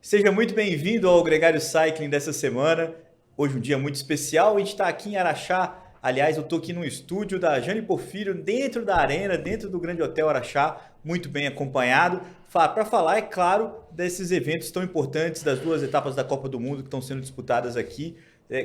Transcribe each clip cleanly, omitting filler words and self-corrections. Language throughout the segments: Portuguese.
Seja muito bem-vindo ao Gregário Cycling dessa semana. Hoje um dia muito especial, a gente está aqui em Araxá. Aliás, eu estou aqui no estúdio da Jane Porfírio, dentro da arena, dentro do Grande Hotel Araxá, muito bem acompanhado, para falar, é claro, desses eventos tão importantes, das duas etapas da Copa do Mundo que estão sendo disputadas aqui.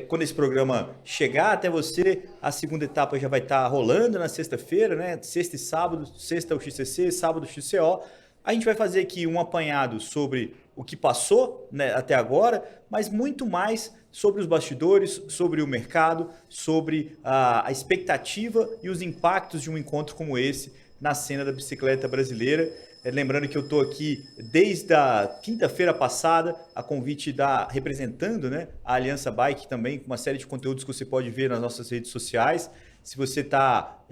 Quando esse programa chegar até você, a segunda etapa já vai estar rolando na sexta-feira, né? Sexta e sábado, sexta o XCC, sábado o XCO. A gente vai fazer aqui um apanhado sobre o que passou, né, até agora, mas muito mais sobre os bastidores, sobre o mercado, sobre a expectativa e os impactos de um encontro como esse na cena da bicicleta brasileira. Lembrando que eu estou aqui desde a quinta-feira passada, a convite representando, né, a Aliança Bike também, com uma série de conteúdos que você pode ver nas nossas redes sociais. Se você está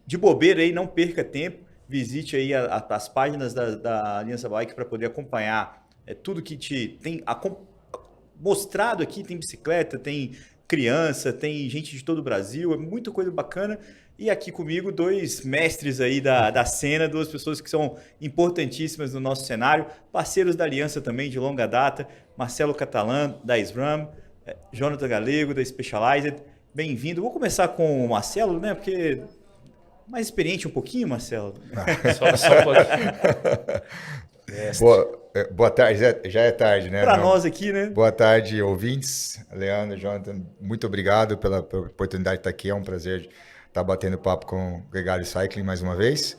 de bobeira aí, não perca tempo. Visite aí as páginas da Aliança Bike para poder acompanhar tudo que te tem mostrado aqui. Tem bicicleta, tem criança, tem gente de todo o Brasil, é muita coisa bacana. E aqui comigo, dois mestres aí da cena, duas pessoas que são importantíssimas no nosso cenário, parceiros da Aliança também de longa data, Marcelo Catalã, da SRAM, Jonathan Galego, da Specialized. Bem-vindo. Vou começar com o Marcelo, né, porque... mais experiente um pouquinho, Marcelo? Só um pouquinho. Boa tarde, já é tarde, né? Para nós aqui, né? Boa tarde, ouvintes. Leandro, Jonathan, muito obrigado pela oportunidade de estar aqui. É um prazer estar batendo papo com o Gregário Cycling mais uma vez.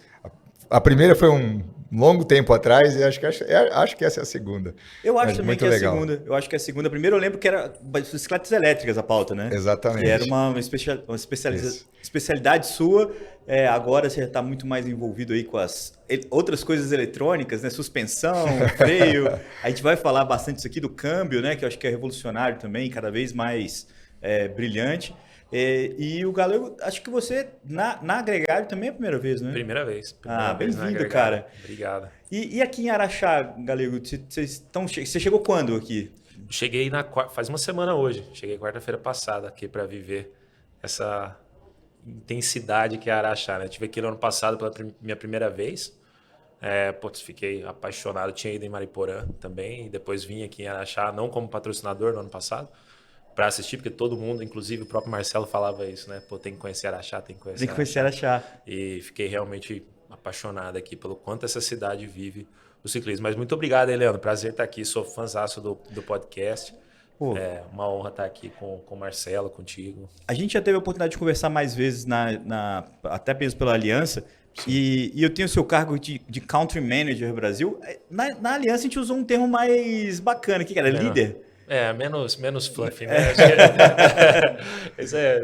A primeira foi um longo tempo atrás e acho que essa é a segunda. Eu acho também que é a segunda. Eu acho que é a segunda. Primeiro eu lembro que era bicicletas elétricas a pauta, né? Exatamente. Que era uma especialidade sua. Agora você já está muito mais envolvido aí com as outras coisas eletrônicas, né? Suspensão, freio. A gente vai falar bastante isso aqui do câmbio, né? Que eu acho que é revolucionário também, cada vez mais brilhante. E o Galego, acho que você na Gregário também é a primeira vez, né? Primeira vez. Bem-vindo, cara. Obrigado. E aqui em Araxá, Galego, você chegou quando aqui? Cheguei faz uma semana hoje. Cheguei quarta-feira passada aqui para viver essa intensidade que é Araxá, né? Tive aqui no ano passado pela minha primeira vez. Fiquei apaixonado. Tinha ido em Mariporã também e depois vim aqui em Araxá, não como patrocinador no ano passado, para assistir, porque todo mundo, inclusive o próprio Marcelo falava isso, né? Tem que conhecer Araxá, tem que conhecer Araxá. E fiquei realmente apaixonado aqui pelo quanto essa cidade vive o ciclismo. Mas muito obrigado, Leandro. Prazer estar aqui. Sou fãzaço do podcast. É uma honra estar aqui com o Marcelo, contigo. A gente já teve a oportunidade de conversar mais vezes, até mesmo pela Aliança. E eu tenho o seu cargo de Country Manager Brasil. Na Aliança a gente usou um termo mais bacana, que era líder. Menos fluffy, né?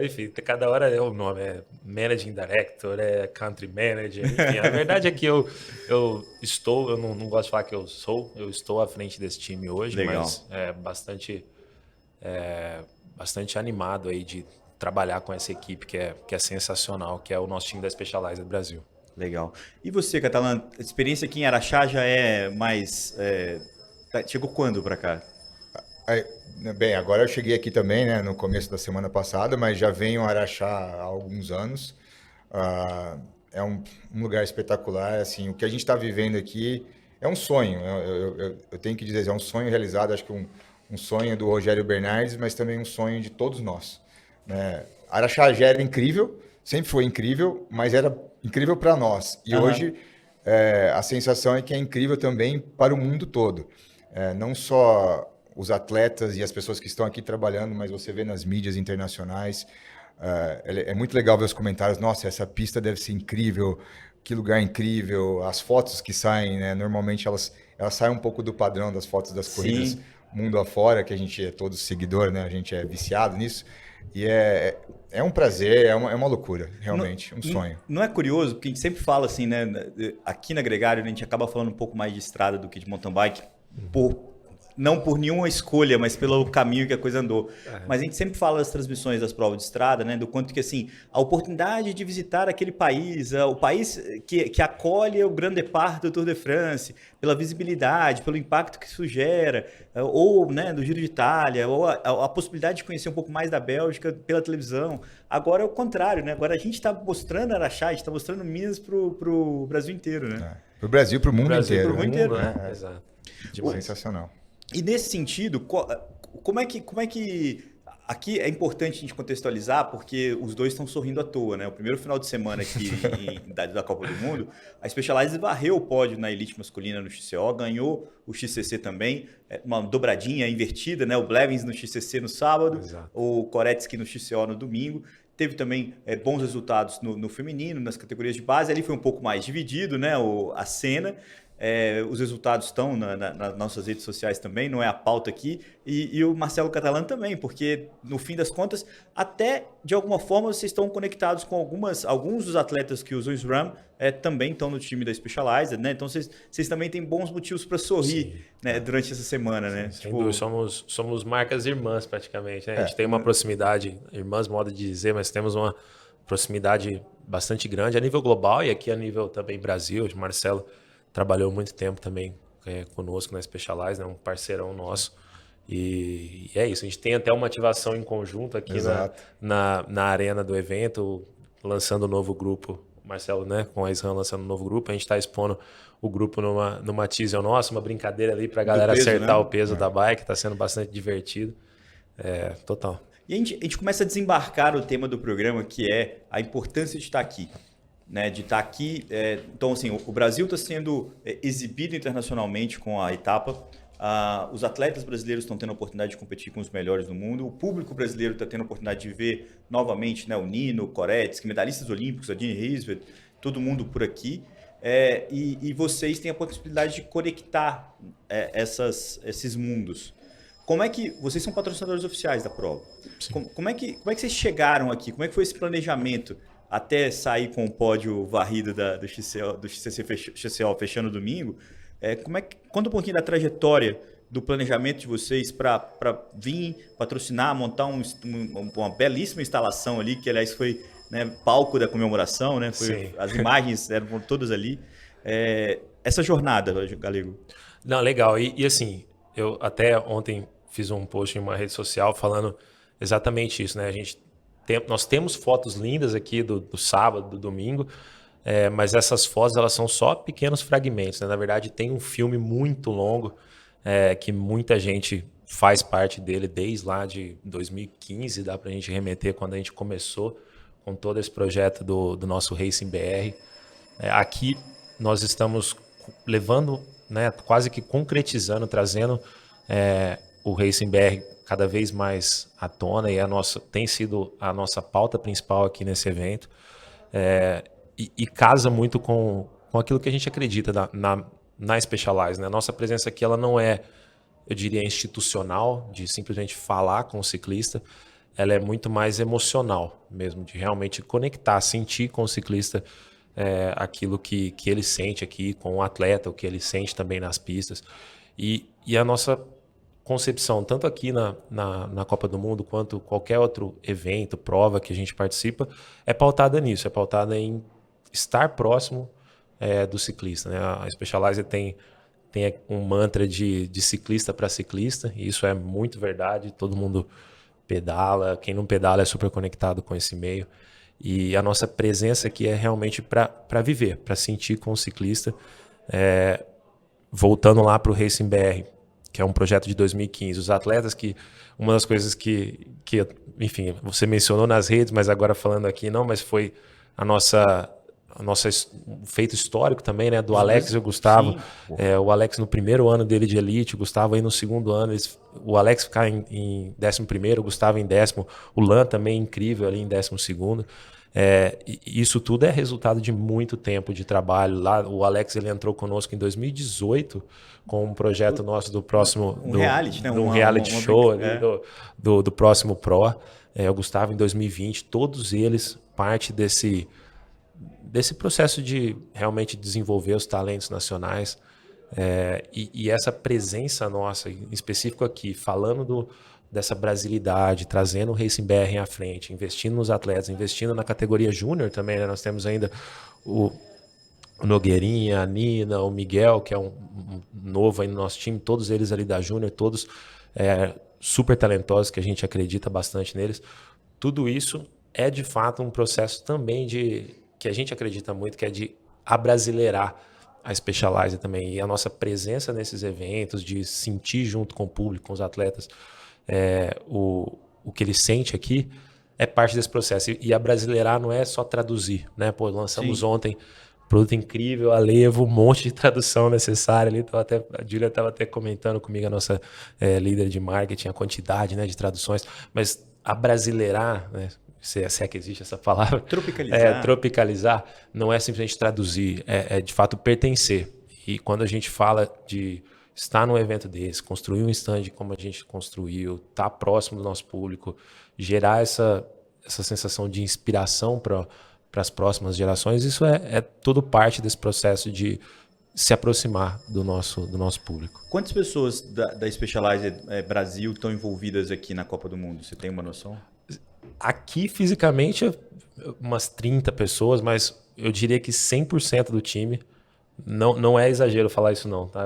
Enfim, cada hora é o nome, Managing Director, Country Manager, enfim. A verdade é que eu não gosto de falar que eu estou à frente desse time hoje. Legal. Mas bastante animado aí de trabalhar com essa equipe que é sensacional, que é o nosso time da Specialized Brasil. Legal. E você, Catalã, a experiência aqui em Araxá já é mais... chegou quando para cá? Bem, agora eu cheguei aqui também, né, no começo da semana passada, mas já venho a Araxá há alguns anos. É um lugar espetacular, assim, o que a gente está vivendo aqui é um sonho. Eu tenho que dizer, é um sonho realizado, acho que um sonho do Rogério Bernardes, mas também um sonho de todos nós, né? Araxá já era incrível, sempre foi incrível, mas era incrível para nós. E hoje a sensação é que é incrível também para o mundo todo. Não só os atletas e as pessoas que estão aqui trabalhando, mas você vê nas mídias internacionais, é muito legal ver os comentários, nossa, essa pista deve ser incrível, que lugar incrível, as fotos que saem, né, normalmente elas saem um pouco do padrão das fotos das corridas mundo afora, que a gente é todo seguidor, né, a gente é viciado nisso, e é um prazer, é uma loucura, realmente, um sonho. Não é curioso, porque a gente sempre fala assim, né, aqui na Gregário a gente acaba falando um pouco mais de estrada do que de mountain bike, não por nenhuma escolha, mas pelo caminho que a coisa andou. Mas a gente sempre fala das transmissões das provas de estrada, né? Do quanto que, assim, a oportunidade de visitar aquele país, o país que acolhe o Grand Départ do Tour de France, pela visibilidade, pelo impacto que isso gera, ou, né, do Giro de Itália, ou a possibilidade de conhecer um pouco mais da Bélgica pela televisão. Agora é o contrário, né? Agora a gente está mostrando Araxá, a gente está mostrando Minas pro Brasil inteiro, né? Pro Brasil, pro mundo inteiro. Pro mundo inteiro, né? Exato. Sensacional. E nesse sentido, como é que aqui é importante a gente contextualizar, porque os dois estão sorrindo à toa, né? O primeiro final de semana aqui da Copa do Mundo, a Specialized varreu o pódio na elite masculina no XCO, ganhou o XCC também, uma dobradinha invertida, né? O Blevins no XCC no sábado, Exato. o Koretsky no XCO no domingo. Teve também bons resultados no feminino, nas categorias de base. Ali foi um pouco mais dividido, né? A cena. Os resultados estão nas nossas redes sociais também, não é a pauta aqui. E o Marcelo Catalán também, porque no fim das contas, até de alguma forma vocês estão conectados com alguns dos atletas que usam o SRAM também estão no time da Specialized, né? Então vocês também têm bons motivos para sorrir, né, durante essa semana, né? Sem dúvida, somos marcas irmãs praticamente, né? A gente tem uma proximidade, irmãs, modo de dizer, mas temos uma proximidade bastante grande a nível global e aqui a nível também Brasil. O Marcelo trabalhou muito tempo também conosco na Specialized, né? Um parceirão nosso. E é isso, a gente tem até uma ativação em conjunto aqui na arena do evento, lançando um novo grupo. O Marcelo, né, com a SRAM lançando um novo grupo, a gente está expondo o grupo numa teaser nossa, uma brincadeira ali para a galera peso, acertar, né, o peso da bike, está sendo bastante divertido. Total. E a gente começa a desembarcar o tema do programa, que é a importância de estar aqui. Né, de estar aqui. Então, assim, o Brasil está sendo exibido internacionalmente com a etapa. Os atletas brasileiros estão tendo a oportunidade de competir com os melhores do mundo. O público brasileiro está tendo a oportunidade de ver novamente, né, o Nino, o Koretsky, medalhistas olímpicos, a Dini Risvet, todo mundo por aqui. E vocês têm a possibilidade de conectar esses mundos. Como é que vocês são patrocinadores oficiais da prova? Como é que vocês chegaram aqui? Como é que foi esse planejamento até sair com o pódio varrido do XCO fechando domingo? Conta um pouquinho da trajetória do planejamento de vocês para vir patrocinar, montar uma belíssima instalação ali, que aliás foi, né, palco da comemoração, né? As imagens eram todas ali. Essa jornada, Galego. Não, legal. E assim, eu até ontem fiz um post em uma rede social falando exatamente isso, né? Nós temos fotos lindas aqui do sábado, do domingo, mas essas fotos elas são só pequenos fragmentos, né? Na verdade, tem um filme muito longo que muita gente faz parte dele desde lá de 2015, dá para a gente remeter quando a gente começou com todo esse projeto do nosso Racing BR. Aqui nós estamos levando, né, quase que concretizando, trazendo o Racing BR cada vez mais à tona e tem sido a nossa pauta principal aqui nesse evento, e casa muito com aquilo que a gente acredita na Specialized, né? A nossa presença aqui ela não é, eu diria, institucional, de simplesmente falar com o ciclista, ela é muito mais emocional mesmo, de realmente conectar, sentir com o ciclista aquilo que ele sente aqui com o atleta, o que ele sente também nas pistas, e a nossa concepção, tanto aqui na Copa do Mundo, quanto qualquer outro evento, prova que a gente participa, é pautada nisso, é pautada em estar próximo do ciclista, né? A Specialized tem um mantra de ciclista para ciclista, e isso é muito verdade, todo mundo pedala, quem não pedala é super conectado com esse meio, e a nossa presença aqui é realmente para viver, para sentir com o ciclista. Voltando lá para o Racing BR, que é um projeto de 2015. Os atletas uma das coisas que, enfim, você mencionou nas redes, mas agora falando aqui não, mas foi a nossa feito histórico também, né, do Alex e o Gustavo. O Alex no primeiro ano dele de elite, o Gustavo aí no segundo ano, o Alex ficar em 11º, o Gustavo em 10º, o Lan também incrível ali em 12º. Isso tudo é resultado de muito tempo de trabalho. Lá, o Alex ele entrou conosco em 2018 com um projeto nosso do próximo reality, né? reality show ali, do próximo Pro. O Gustavo em 2020, todos eles parte desse processo de realmente desenvolver os talentos nacionais, e essa presença nossa, em específico aqui, falando dessa brasilidade, trazendo o Racing BR à frente, investindo nos atletas, investindo na categoria júnior também, né? Nós temos ainda o Nogueirinha, a Nina, o Miguel, que é um novo aí no nosso time, todos eles ali da júnior, todos super talentosos, que a gente acredita bastante neles. Tudo isso é de fato um processo também que a gente acredita muito, que é de abrasileirar a Specialized também, e a nossa presença nesses eventos, de sentir junto com o público, com os atletas, o que ele sente aqui, é parte desse processo. E a Brasileirar não é só traduzir, né? Pô, lançamos ontem produto incrível, a Levo, um monte de tradução necessária ali. A Júlia estava até comentando comigo, a nossa líder de marketing, a quantidade, né, de traduções. Mas a Brasileirar, né, se é que existe essa palavra, tropicalizar, não é simplesmente traduzir, é de fato pertencer. E quando a gente fala de estar num evento desse, construir um stand como a gente construiu, estar próximo do nosso público, gerar essa sensação de inspiração para as próximas gerações, isso é tudo parte desse processo de se aproximar do nosso público. Quantas pessoas da Specialized Brasil estão envolvidas aqui na Copa do Mundo? Você tem uma noção? Aqui, fisicamente, umas 30 pessoas, mas eu diria que 100% do time, não é exagero falar isso não, tá?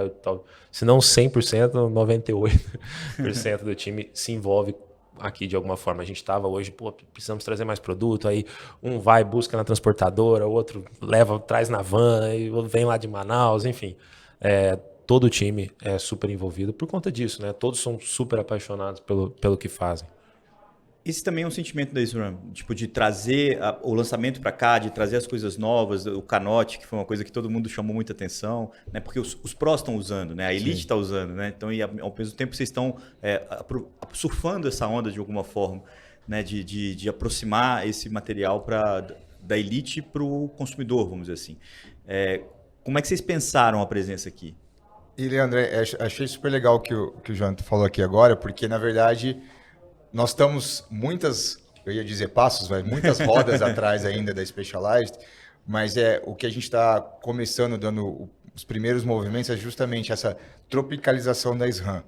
Se não 100%, 98% do time se envolve aqui de alguma forma. A gente estava hoje, precisamos trazer mais produto, aí um vai, busca na transportadora, o outro traz na van, e vem lá de Manaus, enfim. Todo o time é super envolvido por conta disso, né? Todos são super apaixonados pelo que fazem. Esse também é um sentimento da SRAM, tipo, de trazer o lançamento para cá, de trazer as coisas novas, o canote, que foi uma coisa que todo mundo chamou muita atenção, né? Porque os prós estão usando, né? A Elite está usando, né? Então, e ao mesmo tempo, vocês estão surfando essa onda de alguma forma, né? De aproximar esse material da Elite para o consumidor, vamos dizer assim. Como é que vocês pensaram a presença aqui? E, Leandro, achei super legal o que o Jonathan falou aqui agora, porque, na verdade, nós estamos eu ia dizer passos, muitas rodas atrás ainda da Specialized, mas o que a gente está começando, dando os primeiros movimentos, é justamente essa tropicalização da SRAM.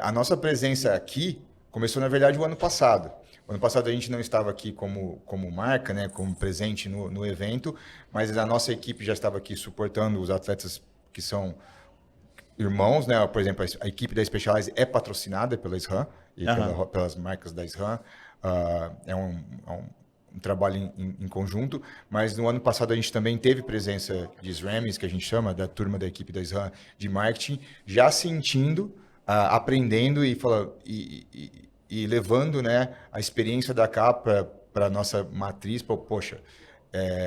A nossa presença aqui começou, na verdade, o ano passado. O ano passado a gente não estava aqui como marca, né, como presente no evento, mas a nossa equipe já estava aqui suportando os atletas que são irmãos, né? Por exemplo, a equipe da Specialized é patrocinada pela SRAM e pelas marcas da SRAM. É um trabalho em conjunto, mas no ano passado a gente também teve presença de SRAMs, que a gente chama, da turma da equipe da SRAM de marketing, já sentindo, aprendendo e levando, né, a experiência da cá para a nossa matriz. Poxa,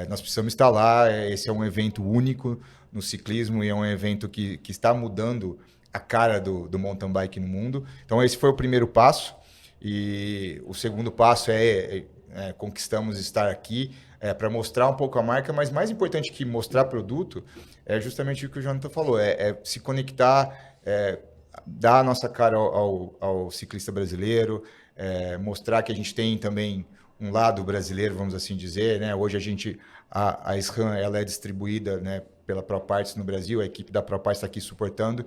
nós precisamos estar lá, esse é um evento único no ciclismo e é um evento que está mudando a cara do mountain bike no mundo. Então esse foi o primeiro passo, e o segundo passo conquistamos estar aqui para mostrar um pouco a marca, mas mais importante que mostrar produto é justamente o que o Jonathan falou, se conectar, dar a nossa cara ao ciclista brasileiro, mostrar que a gente tem também um lado brasileiro, vamos assim dizer, né? Hoje a SRAM, ela é distribuída, né, pela ProParts no Brasil, a equipe da ProParts está aqui suportando.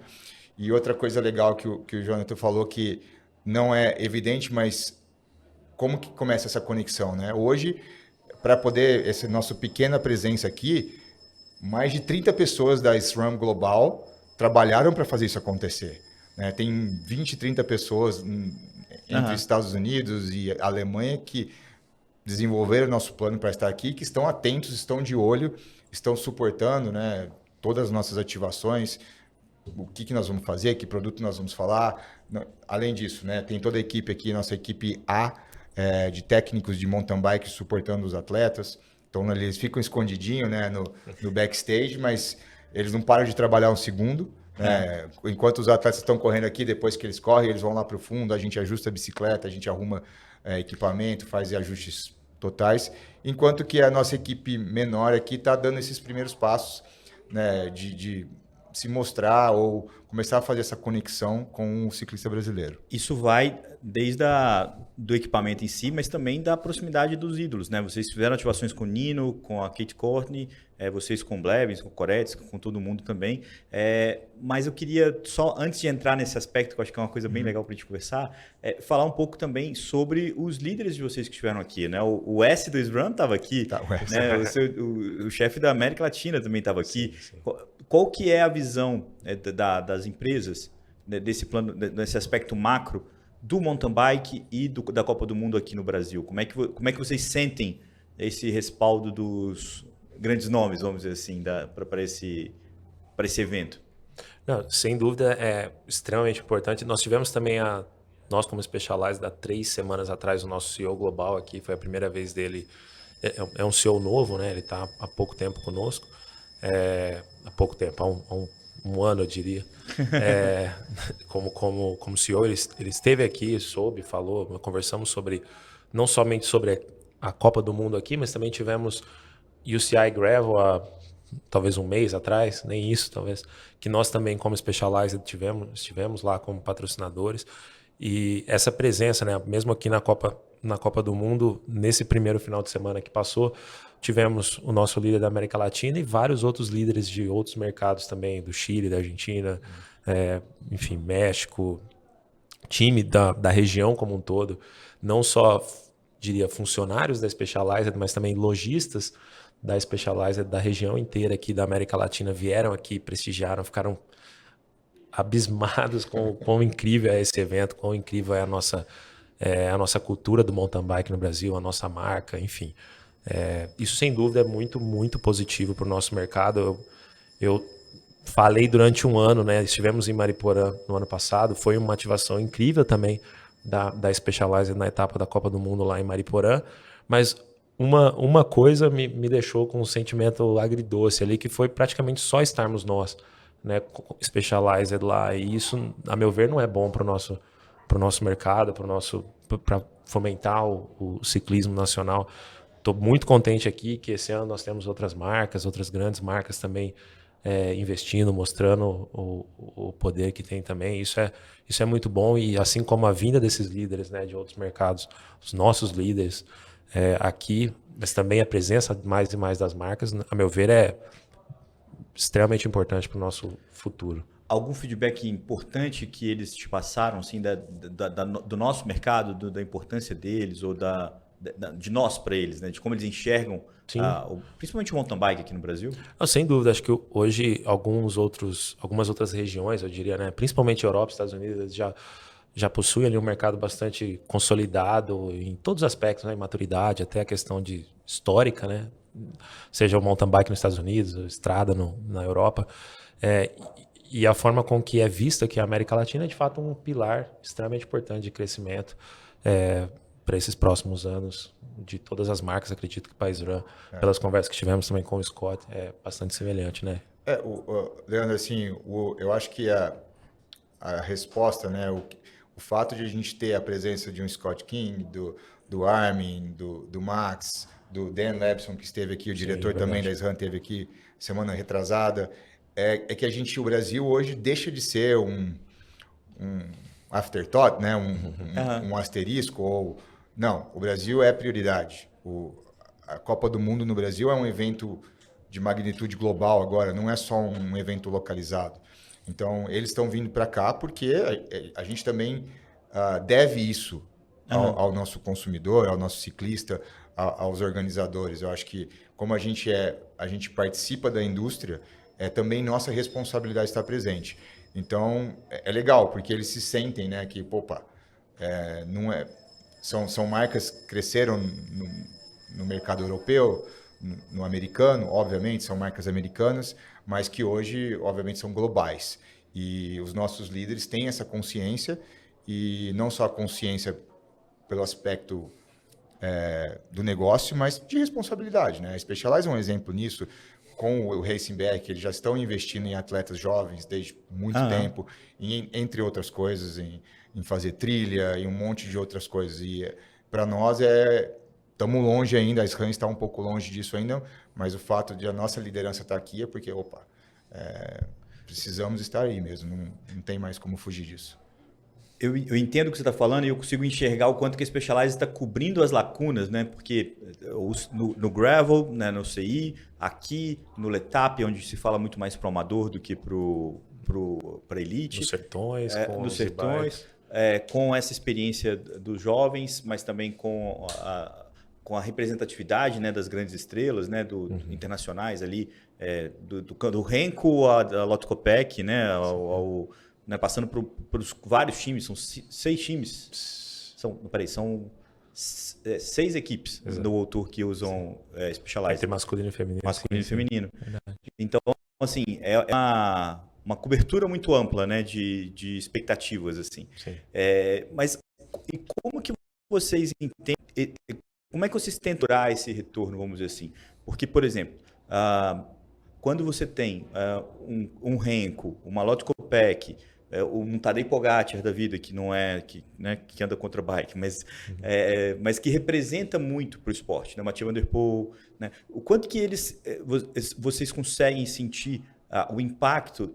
E outra coisa legal que o Jonathan falou, que não é evidente, mas como que começa essa conexão, né? Hoje, para poder, essa nossa pequena presença aqui, mais de 30 pessoas da SRAM Global trabalharam para fazer isso acontecer, né? Tem 20, 30 pessoas entre Estados Unidos e Alemanha que desenvolveram nosso plano para estar aqui, que estão atentos, estão de olho, estão suportando, né, todas as nossas ativações, o que nós vamos fazer, que produto nós vamos falar. Além disso, né, tem toda a equipe aqui, nossa equipe A, de técnicos de mountain bike suportando os atletas. Então, eles ficam escondidinhos, né, no backstage, mas eles não param de trabalhar um segundo. Enquanto os atletas estão correndo aqui, depois que eles correm, eles vão lá para o fundo, a gente ajusta a bicicleta, a gente arruma equipamento, faz ajustes totais, enquanto que a nossa equipe menor aqui está dando esses primeiros passos, né, de se mostrar ou começar a fazer essa conexão com o ciclista brasileiro. Isso vai desde do equipamento em si, mas também da proximidade dos ídolos, né? Vocês fizeram ativações com o Nino, com a Kate Courtney, vocês com o Blevins, com o Koretz, com todo mundo também. Mas eu queria só, antes de entrar nesse aspecto, que eu acho que é uma coisa bem legal para a gente conversar, falar um pouco também sobre os líderes de vocês que estiveram aqui, né? O S do SRAM estava aqui, né? O chefe da América Latina também estava aqui. Sim. Qual que é a visão das empresas, desse plano, desse aspecto macro do mountain bike e da Copa do Mundo aqui no Brasil? Como é que vocês sentem esse respaldo dos grandes nomes, vamos dizer assim, para esse evento? Não, sem dúvida é extremamente importante. Nós tivemos também nós como Specialized há 3 semanas atrás o nosso CEO global aqui, foi a primeira vez dele. É um CEO novo, né? Ele está há pouco tempo conosco. Há pouco tempo, há um ano eu diria. Como CEO, ele esteve aqui, falou, conversamos sobre não somente sobre a Copa do Mundo aqui, mas também tivemos UCI Gravel há talvez um mês atrás, nem isso talvez, que nós também como Specialized estivemos lá como patrocinadores. E essa presença, né, mesmo aqui na Copa do Mundo, nesse primeiro final de semana que passou, tivemos o nosso líder da América Latina e vários outros líderes de outros mercados também, do Chile, da Argentina, enfim, México, time da região como um todo, não só, diria, funcionários da Specialized, mas também lojistas da Specialized da região inteira aqui da América Latina vieram aqui, prestigiaram, ficaram abismados com quão incrível é esse evento, quão incrível é a nossa cultura do mountain bike no Brasil, a nossa marca, enfim. Isso sem dúvida é muito, muito positivo para o nosso mercado. Eu falei durante um ano, né? Estivemos em Mariporã no ano passado, foi uma ativação incrível também da Specialized na etapa da Copa do Mundo lá em Mariporã, mas uma coisa me deixou com um sentimento agridoce ali, que foi praticamente só estarmos nós, né, Specialized lá, e isso, a meu ver, não é bom para o nosso mercado, para fomentar o ciclismo nacional. Estou muito contente aqui que esse ano nós temos outras marcas, outras grandes marcas também investindo, mostrando o poder que tem também. Isso é muito bom, e assim como a vinda desses líderes, né, de outros mercados, os nossos líderes aqui, mas também a presença mais e mais das marcas, a meu ver, é extremamente importante para o nosso futuro. Algum feedback importante que eles te passaram, assim, do nosso mercado, da importância deles, ou de nós para eles, né? De como eles enxergam, principalmente o mountain bike aqui no Brasil? Sem dúvida, acho que hoje algumas outras regiões, eu diria, né, principalmente Europa e Estados Unidos, já possuem ali um mercado bastante consolidado em todos os aspectos, né, em maturidade, até a questão de histórica, né, seja o mountain bike nos Estados Unidos, a estrada na Europa, e a forma com que é vista que a América Latina é de fato um pilar extremamente importante de crescimento para esses próximos anos de todas as marcas. Acredito que o País Run, pelas conversas que tivemos também com o Scott, é bastante semelhante, né? Leandro, assim, eu acho que a resposta, né, o fato de a gente ter a presença de um Scott King, do Armin, do Max, do Dan Lebson, que esteve aqui, o diretor também da SRAM esteve aqui semana retrasada, é que o Brasil hoje deixa de ser um afterthought, né, um asterisco, não, o Brasil é prioridade. A Copa do Mundo no Brasil é um evento de magnitude global agora, não é só um evento localizado. Então, eles estão vindo para cá porque a gente também deve isso ao nosso consumidor, ao nosso ciclista, aos organizadores. Eu acho que, como a gente participa da indústria, é também nossa responsabilidade estar presente. Então, é legal, porque eles se sentem, né, que, não é, são marcas que cresceram no mercado europeu, no americano, obviamente, são marcas americanas, mas que hoje, obviamente, são globais. E os nossos líderes têm essa consciência, e não só a consciência pelo aspecto do negócio, mas de responsabilidade, né? A Specialized é um exemplo nisso. Com o Racing Back, eles já estão investindo em atletas jovens desde muito tempo, entre outras coisas, em fazer trilha e um monte de outras coisas. E para nós estamos longe ainda, a SRAM está um pouco longe disso ainda, mas o fato de a nossa liderança estar aqui é porque, precisamos estar aí mesmo, não tem mais como fugir disso. Eu entendo o que você está falando e eu consigo enxergar o quanto que a Specialized está cobrindo as lacunas, né? Porque no gravel, né, no CI, aqui no Letap, onde se fala muito mais para o amador do que para elite. Nos sertões, com essa experiência dos jovens, mas também com a representatividade, né, das grandes estrelas, né, internacionais ali, do Renko a Lotto Kopeck, né, né, passando por vários times, são 6 times, são 6 equipes do World Tour que usam Specialized. Entre masculino e feminino. Masculino e feminino. Verdade. Então, assim, é uma cobertura muito ampla, né, de expectativas, assim. Sim. Mas e como que vocês entendem, como é que vocês tentam dar esse retorno, vamos dizer assim? Porque, por exemplo, quando você tem um Renko, uma Lotto Kopeck, um Tadej Pogacar da vida, que não é que anda contra bike, mas que representa muito para o esporte, né? Mathieu Van Der Poel, né? O quanto que vocês conseguem sentir o impacto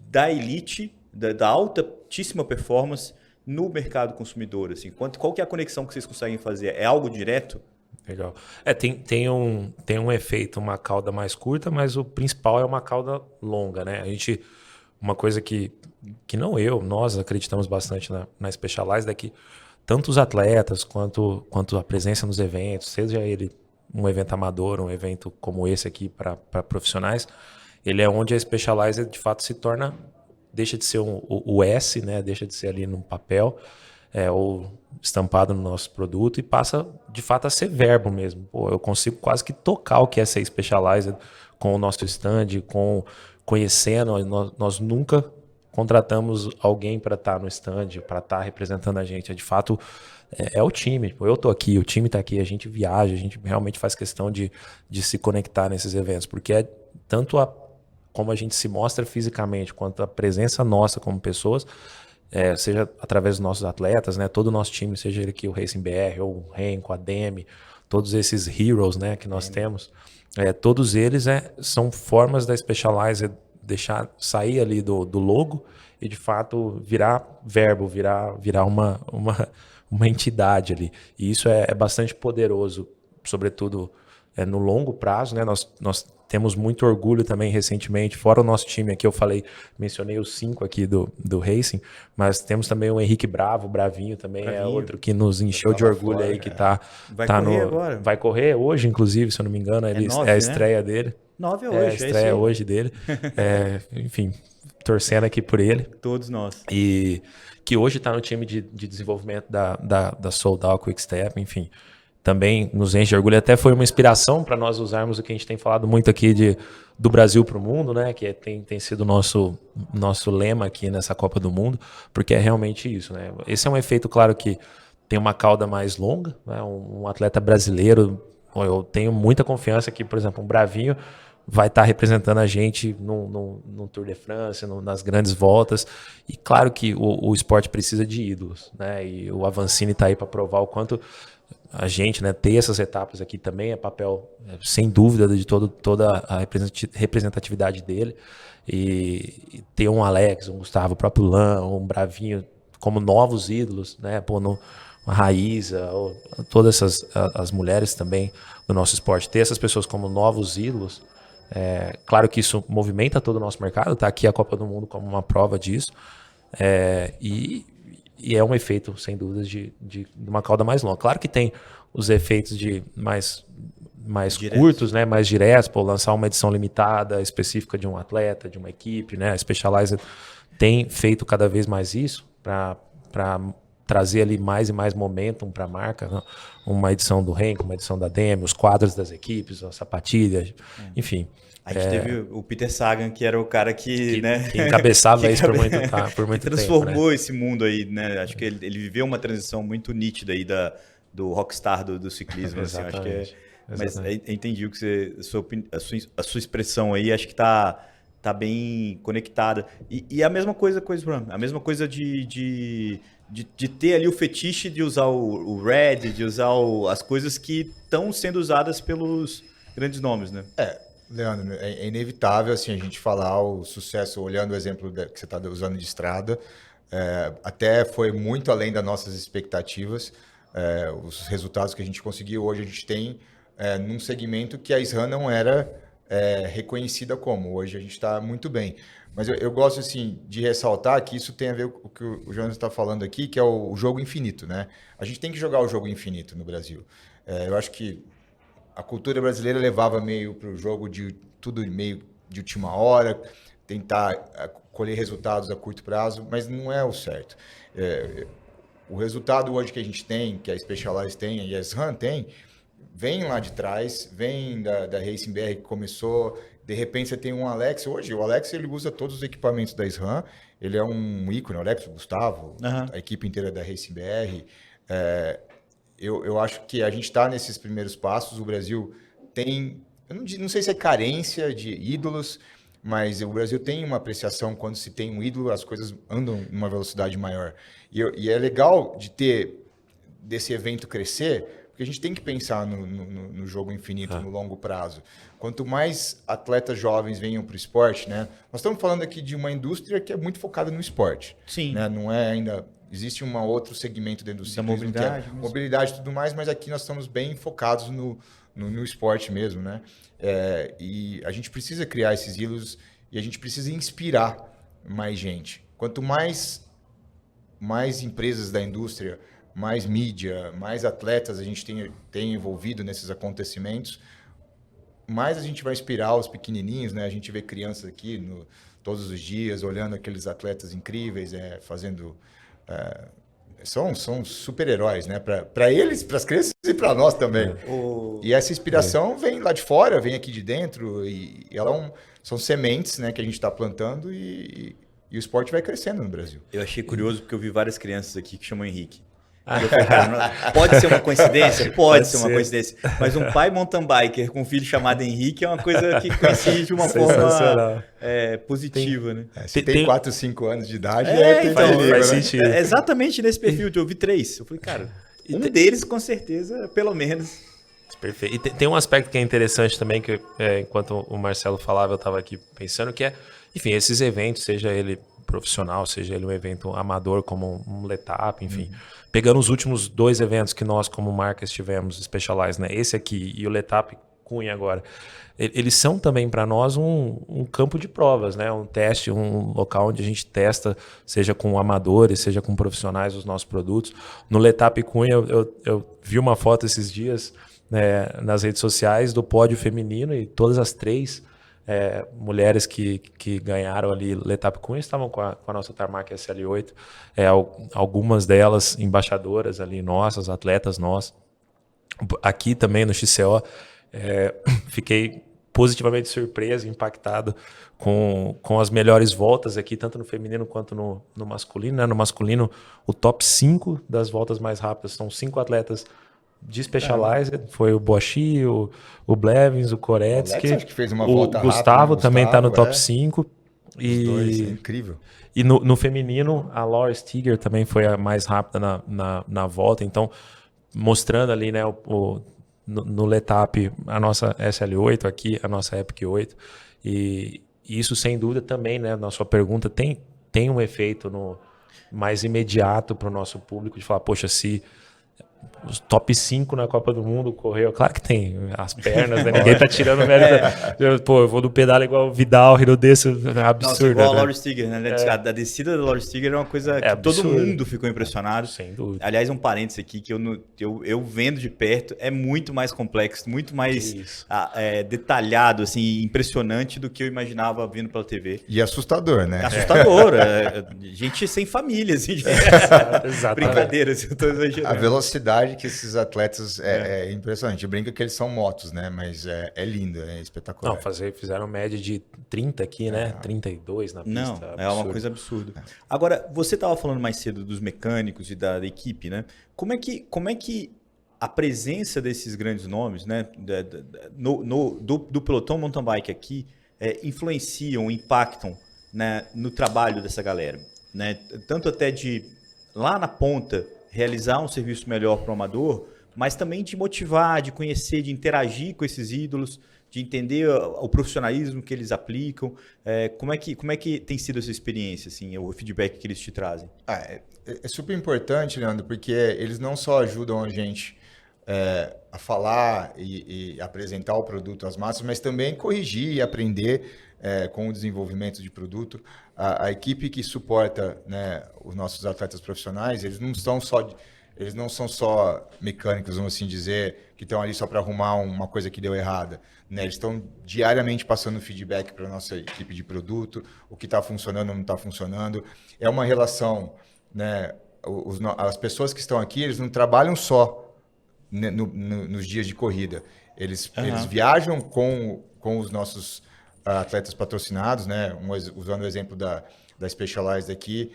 da elite, da altíssima performance no mercado consumidor? Assim, qual que é a conexão que vocês conseguem fazer? É algo direto? Legal. Tem um efeito, uma cauda mais curta, mas o principal é uma cauda longa, né? Uma coisa que nós acreditamos bastante na Specialized é que tanto os atletas quanto a presença nos eventos, seja ele um evento amador, um evento como esse aqui para profissionais, ele é onde a Specialized de fato se torna, deixa de ser o S, né? Deixa de ser ali no papel, ou estampado no nosso produto e passa de fato a ser verbo mesmo. Pô, eu consigo quase que tocar o que é ser Specialized com o nosso stand, conhecendo. Nós nunca contratamos alguém para estar no stand, para estar representando a gente. De fato, é o time. Eu estou aqui, o time está aqui, a gente viaja, a gente realmente faz questão de se conectar nesses eventos, porque é tanto como a gente se mostra fisicamente, quanto a presença nossa como pessoas, seja através dos nossos atletas, né? Todo o nosso time, seja ele aqui o Racing BR, ou o Renko, a Demi, todos esses heroes, né, que nós temos, todos eles são formas da Specialized deixar sair ali do logo e de fato virar verbo, virar uma entidade ali. E isso é bastante poderoso, sobretudo no longo prazo, né? Nós temos muito orgulho também recentemente, fora o nosso time aqui, mencionei os 5 aqui do Racing, mas temos também o Henrique Bravo, o Bravinho também, é outro que nos encheu de orgulho fora, aí, que vai correr agora. Vai correr hoje, inclusive, se eu não me engano, é a estreia dele. 9 hoje, a estreia hoje dele. Enfim, torcendo aqui por ele. Todos nós. E que hoje está no time de desenvolvimento da Sold Out Quick Step, enfim. Também nos enche de orgulho. Até foi uma inspiração para nós usarmos o que a gente tem falado muito aqui do Brasil para o mundo, né? Que tem sido o nosso lema aqui nessa Copa do Mundo, porque é realmente isso, né? Esse é um efeito, claro, que tem uma cauda mais longa, né? Um atleta brasileiro, eu tenho muita confiança que, por exemplo, um Bravinho vai estar representando a gente no Tour de France, nas grandes voltas. E claro que o esporte precisa de ídolos, né? E o Avancini está aí para provar o quanto a gente, né, ter essas etapas aqui também é papel, sem dúvida, de toda a representatividade dele. E ter um Alex, um Gustavo, o próprio Lan, um Bravinho como novos ídolos, né? Uma Raíza, todas as mulheres também do nosso esporte, ter essas pessoas como novos ídolos. Claro que isso movimenta todo o nosso mercado, tá aqui a Copa do Mundo como uma prova disso. E é um efeito, sem dúvidas, de uma cauda mais longa. Claro que tem os efeitos de mais curtos, né, mais diretos, por lançar uma edição limitada específica de um atleta, de uma equipe, né? A Specialized tem feito cada vez mais isso para trazer ali mais e mais momentum para a marca, né? Uma edição do Renko, uma edição da Demi, os quadros das equipes, as sapatilhas, enfim. A gente teve o Peter Sagan, que era o cara que encabeçava isso por muito tempo. Transformou, né? Esse mundo aí, né? Acho que ele viveu uma transição muito nítida aí do rockstar do ciclismo. Assim, acho que mas entendi o que a sua expressão aí, acho que tá bem conectada. E a mesma coisa com o SRAM, a mesma coisa de ter ali o fetiche de usar o Red, de usar as coisas que estão sendo usadas pelos grandes nomes, né? Leandro, é inevitável assim, a gente falar o sucesso, olhando o exemplo que você está usando de estrada, até foi muito além das nossas expectativas. Os resultados que a gente conseguiu hoje, a gente tem num segmento que a SRAM não era reconhecida como. Hoje a gente está muito bem. Mas eu gosto assim, de ressaltar que isso tem a ver com o que o Jonas está falando aqui, que é o jogo infinito, né? A gente tem que jogar o jogo infinito no Brasil. Eu acho que a cultura brasileira levava meio para o jogo de tudo meio de última hora, tentar colher resultados a curto prazo, mas não é o certo. O resultado hoje que a gente tem, que a Specialized tem e a SRAM tem, vem lá de trás, vem da Racing BR que começou, De repente você tem um Alex. Hoje, o Alex ele usa todos os equipamentos da SRAM. Ele é um ícone, o Alex, o Gustavo, a equipe inteira da Racing BR. Eu acho que a gente está nesses primeiros passos. O Brasil tem... Eu não sei se é carência de ídolos, mas o Brasil tem uma apreciação quando se tem um ídolo, as coisas andam em uma velocidade maior. E é legal de ter desse evento crescer, porque a gente tem que pensar no jogo infinito, no longo prazo. Quanto mais atletas jovens venham para o esporte, né? Nós estamos falando aqui de uma indústria que é muito focada no esporte. Sim. Né? Não é ainda... Existe um outro segmento dentro do ciclismo, mobilidade, que é mobilidade e tudo mais, mas aqui nós estamos bem focados no esporte mesmo, né? E a gente precisa criar esses ídolos e a gente precisa inspirar mais gente. Quanto mais empresas da indústria, mais mídia, mais atletas a gente tem envolvido nesses acontecimentos, mais a gente vai inspirar os pequenininhos, né? A gente vê crianças aqui todos os dias olhando aqueles atletas incríveis, fazendo... São super-heróis, né? Para eles, para as crianças e para nós também. E essa inspiração vem lá de fora, vem aqui de dentro, e são sementes, né, que a gente está plantando e o esporte vai crescendo no Brasil. Eu achei curioso porque eu vi várias crianças aqui que chamam Henrique. Eu falei, cara, pode ser uma coincidência? Pode ser uma coincidência. Mas um pai mountain biker com um filho chamado Henrique é uma coisa que coincide de uma forma positiva, né? Se tem 4, 5 anos de idade, faz sentido. Exatamente nesse perfil, eu vi 3. Eu falei, cara, deles com certeza, pelo menos. Perfeito. E tem um aspecto que é interessante também, que enquanto o Marcelo falava, eu estava aqui pensando, que enfim, esses eventos, seja ele profissional, seja ele um evento amador como um Letap, enfim. Pegando os últimos 2 eventos que nós como marcas tivemos, Specialized, né? Esse aqui e o Letap Cunha agora, eles são também para nós um campo de provas, né? Um teste, um local onde a gente testa, seja com amadores, seja com profissionais, os nossos produtos. No Letap Cunha, eu vi uma foto esses dias, né, nas redes sociais do pódio feminino e todas as 3 mulheres que ganharam ali Letap Cunha estavam com a nossa Tarmac SL8, algumas delas embaixadoras ali nossas, atletas nossas. Aqui também no XCO, fiquei positivamente surpreso, impactado com as melhores voltas aqui, tanto no feminino quanto no masculino, né? No masculino, o top 5 das voltas mais rápidas são 5 atletas de Specialized, foi o Boachi, o Blevins, o Koretsky, acho que fez uma volta o Gustavo rápida, também está no top 5. Os dois, incrível. E no feminino, a Laura Steger também foi a mais rápida na volta. Então, mostrando ali, né, no Letap, a nossa SL8 aqui, a nossa Epic 8. E isso, sem dúvida, também, né, na sua pergunta, tem um efeito mais imediato para o nosso público, de falar, poxa, se os top 5 na Copa do Mundo correu, claro que tem as pernas, né? Ninguém tá tirando o mérito. Pô, eu vou do pedal igual o Vidal, Hiro desse, é absurdo. Nossa, igual a Laura Steger, né? A descida da Laura Steger é uma coisa que todo mundo ficou impressionado. Sem dúvida. Aliás, um parênteses aqui, que eu vendo de perto, é muito mais complexo, muito mais detalhado, assim, impressionante do que eu imaginava vendo pela TV. E assustador, né? Assustador. Gente sem família, assim. Exato. Brincadeira, assim, eu tô exagerando. A velocidade que esses atletas é impressionante. Brinca que eles são motos, né? Mas é lindo, é espetacular. Não, fizeram média de 30 aqui, né? 32 na pista. Não, é uma coisa absurda. Agora, você estava falando mais cedo dos mecânicos e da equipe, né? Como é que a presença desses grandes nomes, né? Do pelotão mountain bike aqui influenciam, impactam, né, no trabalho dessa galera, né? Tanto até de lá na ponta realizar um serviço melhor para o amador, mas também de motivar, de conhecer, de interagir com esses ídolos, de entender o profissionalismo que eles aplicam. Como é que tem sido essa experiência, assim, o feedback que eles te trazem? É super importante, Leandro, porque eles não só ajudam a gente a falar e apresentar o produto às massas, mas também corrigir e aprender com o desenvolvimento de produto. A equipe que suporta, né, os nossos atletas profissionais, eles não são só mecânicos, vamos assim dizer, que estão ali só para arrumar uma coisa que deu errada, né? Eles estão diariamente passando feedback para a nossa equipe de produto, o que está funcionando ou não está funcionando. É uma relação, né? As pessoas que estão aqui, eles não trabalham só nos dias de corrida. Eles viajam com os nossos atletas patrocinados, né? Usando o exemplo da Specialized aqui,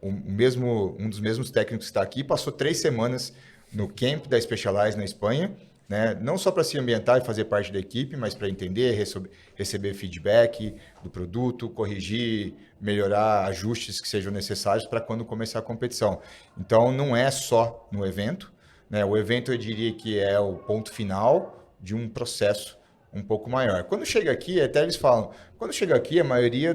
um dos mesmos técnicos que está aqui passou 3 semanas no camp da Specialized na Espanha, né? Não só para se ambientar e fazer parte da equipe, mas para entender, receber feedback do produto, corrigir, melhorar ajustes que sejam necessários para quando começar a competição. Então, não é só no evento, né? O evento, eu diria que é o ponto final de um processo um pouco maior. Quando chega aqui, até eles falam, quando chega aqui, a maioria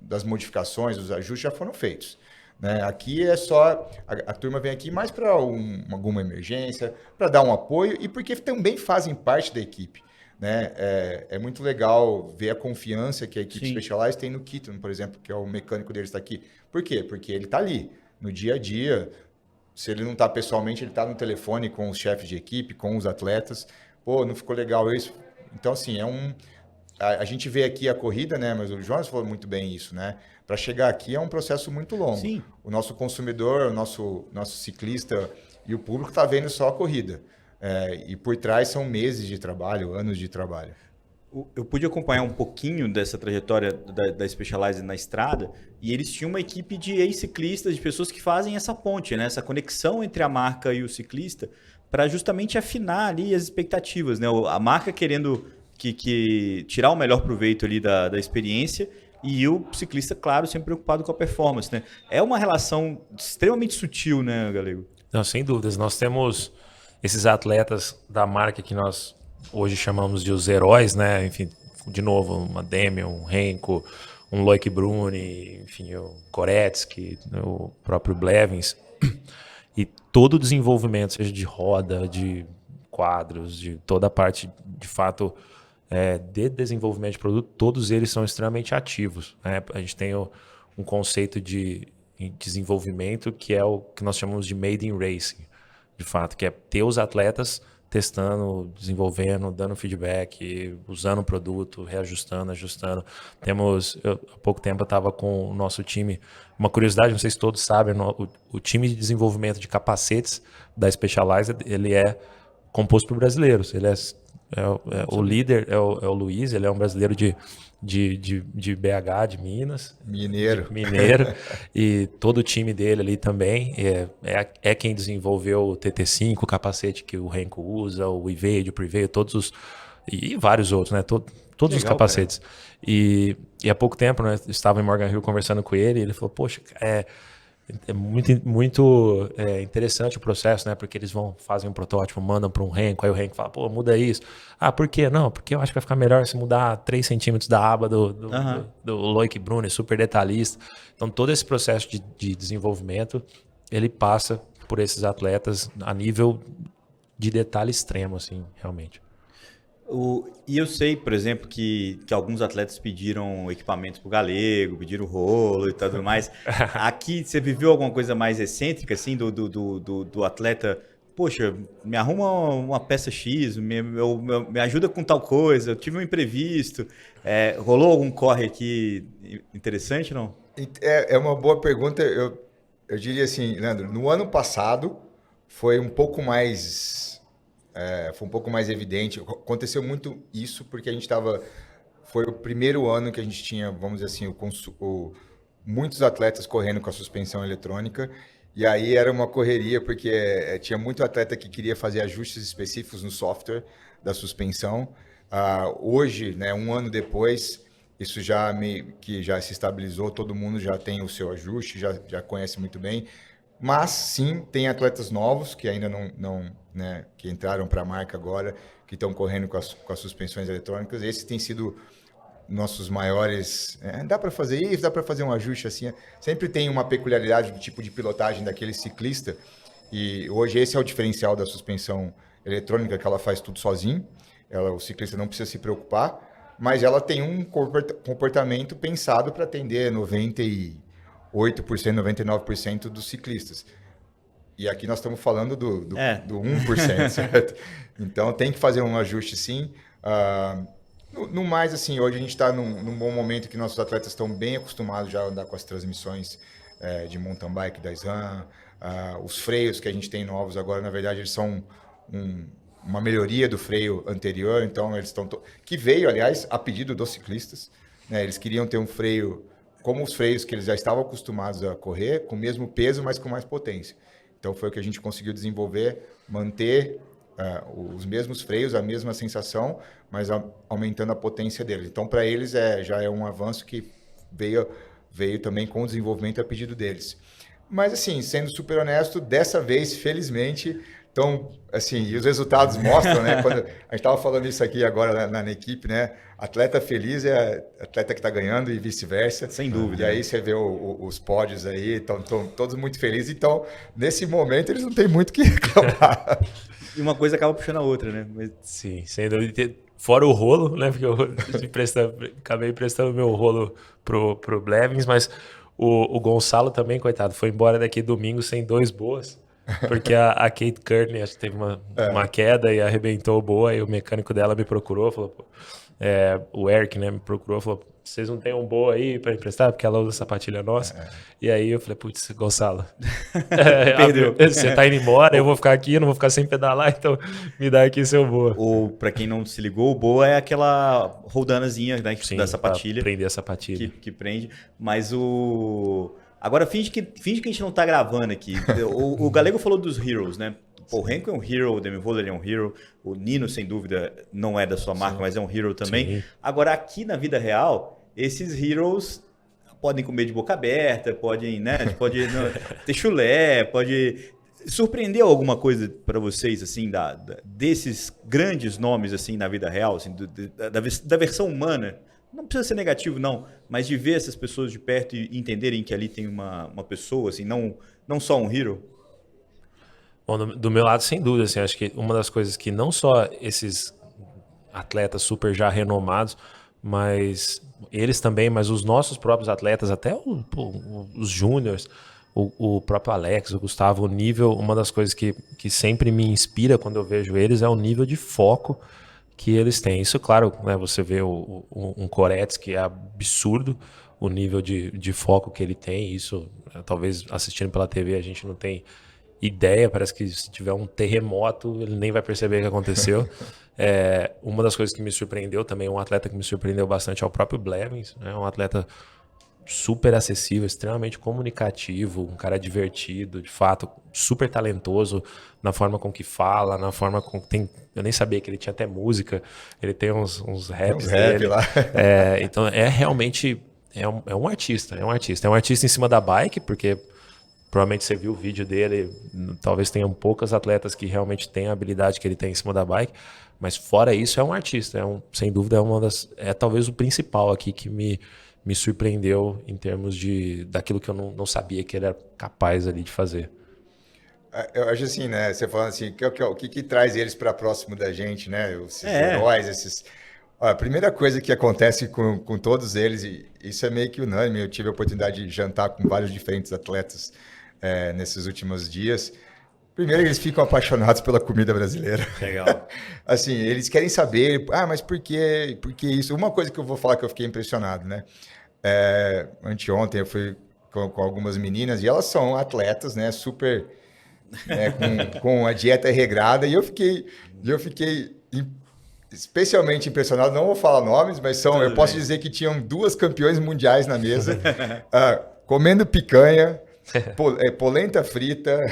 das modificações, dos ajustes já foram feitos. Né? Aqui é só, a turma vem aqui mais para alguma emergência, para dar um apoio e porque também fazem parte da equipe. Né? É muito legal ver a confiança que a equipe Specialized tem no Keaton, por exemplo, que é o mecânico deles está aqui. Por quê? Porque ele está ali, no dia a dia. Se ele não está pessoalmente, ele está no telefone com os chefes de equipe, com os atletas. Pô, não ficou legal isso? Então, assim, a gente vê aqui a corrida, né? Mas o Jonas falou muito bem isso, né? Para chegar aqui é um processo muito longo. Sim. O nosso consumidor, o nosso ciclista e o público está vendo só a corrida. E por trás são meses de trabalho, anos de trabalho. Eu pude acompanhar um pouquinho dessa trajetória da Specialized na estrada e eles tinham uma equipe de ex-ciclistas, de pessoas que fazem essa ponte, né? Essa conexão entre a marca e o ciclista para justamente afinar ali as expectativas, né? A marca querendo que tirar o melhor proveito ali da experiência e o ciclista, claro, sempre preocupado com a performance, né? É uma relação extremamente sutil, né, Galego? Não, sem dúvidas. Nós temos esses atletas da marca que nós hoje chamamos de os heróis, né? Enfim, de novo, uma Demi, um Renko, um Loic Bruni, enfim, o Koretsky, o próprio Blevins. E todo o desenvolvimento, seja de roda, de quadros, de toda a parte, de fato, de desenvolvimento de produto, todos eles são extremamente ativos. Né? A gente tem um conceito de desenvolvimento que é o que nós chamamos de Made in Racing, de fato, que é ter os atletas testando, desenvolvendo, dando feedback, usando o produto, reajustando, ajustando. Há pouco tempo eu estava com o nosso time, uma curiosidade, não sei se todos sabem, o time de desenvolvimento de capacetes da Specialized, ele é composto por brasileiros. Ele o líder é o Luiz, ele é um brasileiro de BH, de Minas. Mineiro. E todo o time dele ali também é quem desenvolveu o TT5, o capacete que o Renko usa, o Evade, o Prevail, e vários outros, né? Todos legal, os capacetes. E há pouco tempo, né, estava em Morgan Hill conversando com ele e ele falou, poxa, é muito interessante o processo, né? Porque eles fazem um protótipo, mandam para um Renko, aí o Renko fala, pô, muda isso. Ah, por quê? Não, porque eu acho que vai ficar melhor se mudar 3 centímetros da aba do Loic Bruni, super detalhista. Então, todo esse processo de desenvolvimento, ele passa por esses atletas a nível de detalhe extremo, assim, realmente. E eu sei, por exemplo, que alguns atletas pediram equipamentos pro Galego, pediram rolo e tudo mais. Aqui, você viveu alguma coisa mais excêntrica, assim, do atleta? Poxa, me arruma uma peça X, me ajuda com tal coisa, eu tive um imprevisto. Rolou algum corre aqui interessante, não? É uma boa pergunta. Eu diria assim, Leandro, no ano passado foi um pouco mais... foi um pouco mais evidente. Aconteceu muito isso porque a gente foi o primeiro ano que a gente tinha, vamos dizer assim, muitos atletas correndo com a suspensão eletrônica. E aí era uma correria porque tinha muito atleta que queria fazer ajustes específicos no software da suspensão. Hoje, né, um ano depois, isso que já se estabilizou, todo mundo já tem o seu ajuste, já conhece muito bem. Mas sim, tem atletas novos que ainda não né, que entraram para a marca agora, que estão correndo com as suspensões eletrônicas. Esses têm sido nossos maiores... dá para fazer isso, dá para fazer um ajuste assim. Sempre tem uma peculiaridade do tipo de pilotagem daquele ciclista. E hoje esse é o diferencial da suspensão eletrônica, que ela faz tudo sozinho. O ciclista não precisa se preocupar, mas ela tem um comportamento pensado para atender 98%, 99% dos ciclistas. E aqui nós estamos falando do 1%, certo? Então tem que fazer um ajuste sim. No mais, assim, hoje a gente está num bom momento que nossos atletas estão bem acostumados já a andar com as transmissões de mountain bike da SRAM. Os freios que a gente tem novos agora, na verdade, eles são uma melhoria do freio anterior, então eles estão... Que veio, aliás, a pedido dos ciclistas, né? Eles queriam ter um freio como os freios que eles já estavam acostumados a correr, com o mesmo peso, mas com mais potência. Então foi o que a gente conseguiu desenvolver, manter os mesmos freios, a mesma sensação, mas aumentando a potência deles. Então para eles já é um avanço que veio também com o desenvolvimento a pedido deles. Mas assim, sendo super honesto, dessa vez, felizmente... Então, assim, e os resultados mostram, né? Quando a gente estava falando isso aqui agora na equipe, né? Atleta feliz é atleta que está ganhando e vice-versa. Sem dúvida. E aí você vê os pódios aí, estão todos muito felizes. Então, nesse momento, eles não têm muito o que reclamar. E uma coisa acaba puxando a outra, né? Mas... Sim, sem dúvida. Fora o rolo, né? Porque eu acabei emprestando meu rolo pro Blevins, mas o Gonçalo também, coitado, foi embora daqui domingo sem 2 boas. Porque a Kate Kearney acho que teve uma queda e arrebentou boa, e o mecânico dela me procurou, falou, o Eric, né, me procurou, falou, vocês não têm um boa aí para emprestar? Porque ela usa sapatilha nossa. E aí eu falei, putz, Gonçalo, perdeu. Você tá indo embora, eu vou ficar aqui, eu não vou ficar sem pedalar, então me dá aqui seu boa. Ou, para quem não se ligou, o boa é aquela roldanazinha, né, da sapatilha. Prender a sapatilha. Que prende, mas Agora, finge que a gente não tá gravando aqui. O Galego falou dos heroes, né? Pô, o Renko é um hero, o Demi Voller é um hero, o Nino, sem dúvida, não é da sua marca, mas é um hero também. Sim. Agora, aqui na vida real, esses heroes podem comer de boca aberta, podem, né? Pode ter chulé, pode... Surpreendeu alguma coisa para vocês, assim, desses grandes nomes, assim, na vida real, assim, da versão humana? Não precisa ser negativo, não, mas de ver essas pessoas de perto e entenderem que ali tem uma pessoa, assim, não só um hero? Bom, do meu lado, sem dúvida, assim, acho que uma das coisas que não só esses atletas super já renomados, mas eles também, mas os nossos próprios atletas, até os júniors, o próprio Alex, o Gustavo, o nível, uma das coisas que sempre me inspira quando eu vejo eles é o nível de foco que eles têm. Isso, claro, né, você vê um Koretz, que é absurdo o nível de foco que ele tem. Isso, talvez assistindo pela TV a gente não tem ideia, parece que se tiver um terremoto ele nem vai perceber o que aconteceu. Uma das coisas que me surpreendeu também, um atleta que me surpreendeu bastante é o próprio Blevins, né, um atleta super acessível, extremamente comunicativo, um cara divertido, de fato, super talentoso na forma com que fala, na forma com que tem... Eu nem sabia que ele tinha até música, ele tem uns raps dele. Lá. Então, realmente... É um artista, é um artista. É um artista em cima da bike, porque provavelmente você viu o vídeo dele, talvez tenham poucas atletas que realmente têm a habilidade que ele tem em cima da bike, mas fora isso, é um artista. Sem dúvida, é talvez o principal aqui que me surpreendeu em termos daquilo que eu não sabia que ele era capaz ali de fazer. Eu acho assim, né? Você falando assim, o que traz eles para próximo da gente, né? Esses heróis, esses... A primeira coisa que acontece com todos eles, e isso é meio que unânime, eu tive a oportunidade de jantar com vários diferentes atletas nesses últimos dias. Primeiro, eles ficam apaixonados pela comida brasileira. Legal. Assim, eles querem saber, mas por que isso? Uma coisa que eu vou falar que eu fiquei impressionado, né? Anteontem eu fui com algumas meninas e elas são atletas, né? Super, com a dieta regrada, e eu fiquei especialmente impressionado. Não vou falar nomes, mas eu posso dizer que tinham 2 campeões mundiais na mesa, comendo picanha, polenta frita,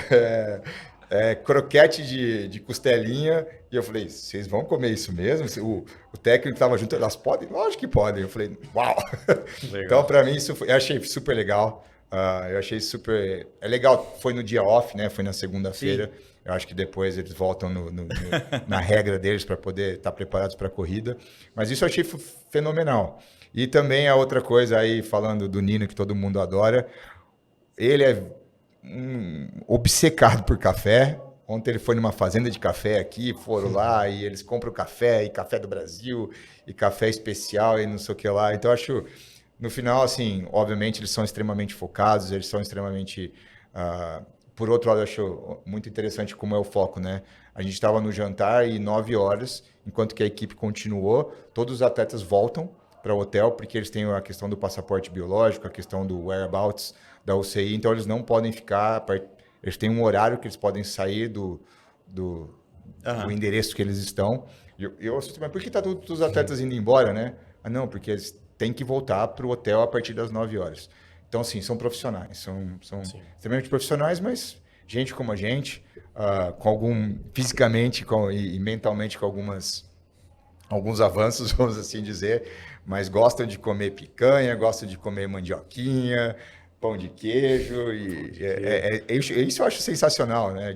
croquete de costelinha. E eu falei, vocês vão comer isso mesmo? O técnico estava junto, elas podem? Lógico que podem. Eu falei, uau! Então, para mim, eu achei super legal. Eu achei super... É legal, foi no dia off, né? Foi na segunda-feira. Sim. Eu acho que depois eles voltam na regra deles para poder estar preparados para a corrida. Mas isso eu achei fenomenal. E também a outra coisa aí, falando do Nino, que todo mundo adora, ele é obcecado por café. Ontem ele foi numa fazenda de café aqui, foram lá e eles compram café, e café do Brasil, e café especial, e não sei o que lá. Então, eu acho, no final, assim, obviamente eles são extremamente focados, eles são extremamente... Por outro lado, eu acho muito interessante como é o foco, né? A gente estava no jantar e 9 horas, enquanto que a equipe continuou, todos os atletas voltam para o hotel, porque eles têm a questão do passaporte biológico, a questão do whereabouts da UCI, então eles não podem ficar... Eles têm um horário que eles podem sair o endereço que eles estão. Eu assusto, mas por que tá todos os atletas indo embora, né? Ah, não, porque eles têm que voltar para o hotel a partir das 9 horas. Então, assim, são profissionais, são extremamente profissionais, mas gente como a gente, fisicamente e mentalmente com alguns avanços, vamos assim dizer, mas gostam de comer picanha, gostam de comer mandioquinha, pão de queijo, isso eu acho sensacional, né?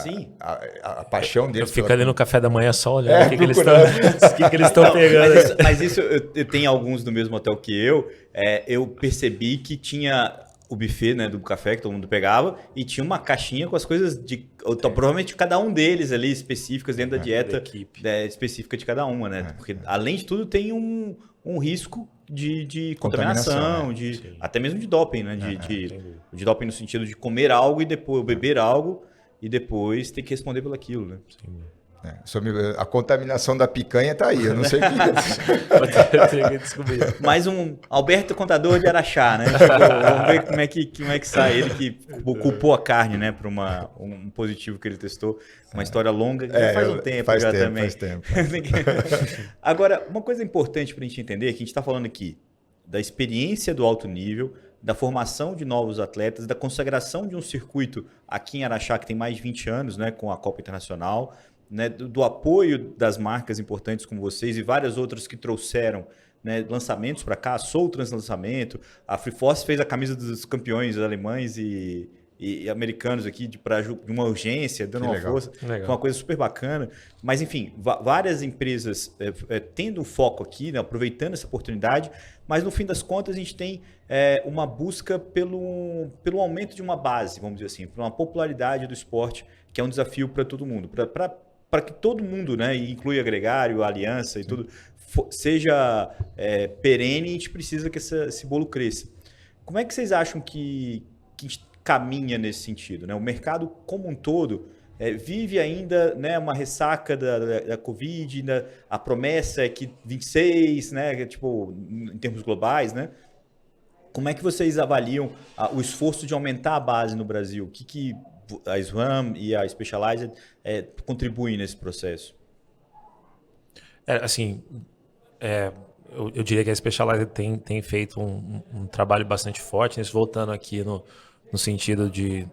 Sim. A paixão deles. Eu fico ali no café da manhã só olhando o que eles estão pegando. Mas isso, eu tenho alguns do mesmo hotel que eu percebi que tinha o buffet, né, do café que todo mundo pegava e tinha uma caixinha com as coisas provavelmente cada um deles ali específicas dentro da dieta específica de cada uma, né? Porque além de tudo tem um risco de contaminação, até mesmo de doping, né? De doping no sentido de comer algo e depois beber algo e depois ter que responder pelo aquilo, né? Sim. A contaminação da picanha tá aí, eu não sei o que é. Mais um Alberto Contador de Araxá, né? Vamos ver como é que sai. Ele que culpou a carne, né? Por um positivo que ele testou. Uma história longa, que faz um tempo também. Faz tempo. Agora, uma coisa importante para a gente entender, que a gente está falando aqui da experiência do alto nível, da formação de novos atletas, da consagração de um circuito aqui em Araxá, que tem mais de 20 anos, né? Com a Copa Internacional, né, do apoio das marcas importantes como vocês e várias outras que trouxeram, né, lançamentos para cá, a Soul trouxe lançamento, a Free Force fez a camisa dos campeões alemães e americanos aqui de uma urgência, dando uma força, foi uma coisa super bacana. Mas enfim, várias empresas tendo foco aqui, né, aproveitando essa oportunidade, mas no fim das contas a gente tem uma busca pelo aumento de uma base, vamos dizer assim, por uma popularidade do esporte, que é um desafio para todo mundo, para que todo mundo, né, inclui a Gregário, a Aliança e tudo, seja perene, a gente precisa que esse bolo cresça. Como é que vocês acham que a gente caminha nesse sentido, né? O mercado como um todo vive ainda, né, uma ressaca da Covid, né? A promessa é que 26, né, tipo, em termos globais, né? Como é que vocês avaliam o esforço de aumentar a base no Brasil? O que a SRAM e a Specialized contribuem nesse processo? Eu diria que a Specialized tem feito um trabalho bastante forte nisso, voltando aqui no sentido de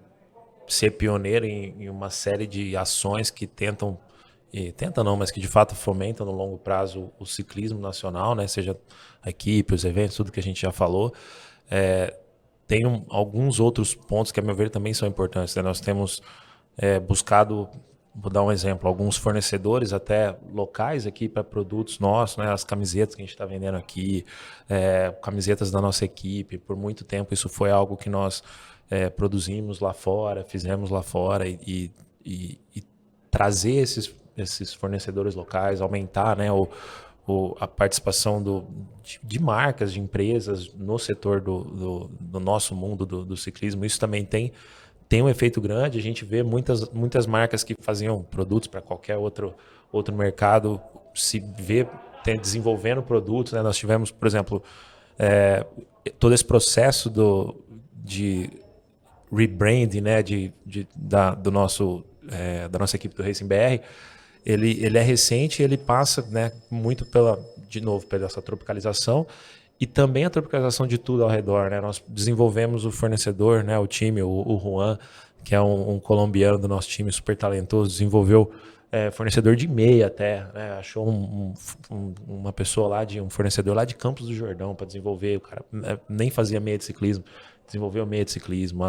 ser pioneiro em uma série de ações que mas que de fato fomentam no longo prazo o ciclismo nacional, né? Seja a equipe, os eventos, tudo que a gente já falou. Tem alguns outros pontos que, a meu ver, também são importantes, né? Nós temos buscado, vou dar um exemplo, alguns fornecedores até locais aqui para produtos nossos, né? As camisetas que a gente está vendendo aqui, camisetas da nossa equipe. Por muito tempo isso foi algo que nós produzimos lá fora, fizemos lá fora e trazer esses fornecedores locais, aumentar, né, a participação de marcas, de empresas no setor do nosso mundo do ciclismo. Isso também tem um efeito grande. A gente vê muitas marcas que faziam produtos para qualquer outro mercado se vê desenvolvendo produtos, né? Nós tivemos, por exemplo, todo esse processo de rebranding, né, da nossa equipe do Racing BR. Ele é recente, ele passa, né, muito pela essa tropicalização e também a tropicalização de tudo ao redor, né? Nós desenvolvemos o fornecedor, né, o time, o Juan, que é um colombiano do nosso time, super talentoso, desenvolveu fornecedor de meia até, né? Achou uma pessoa lá, um fornecedor lá de Campos do Jordão para desenvolver. O cara nem fazia meia de ciclismo, desenvolveu meia de ciclismo,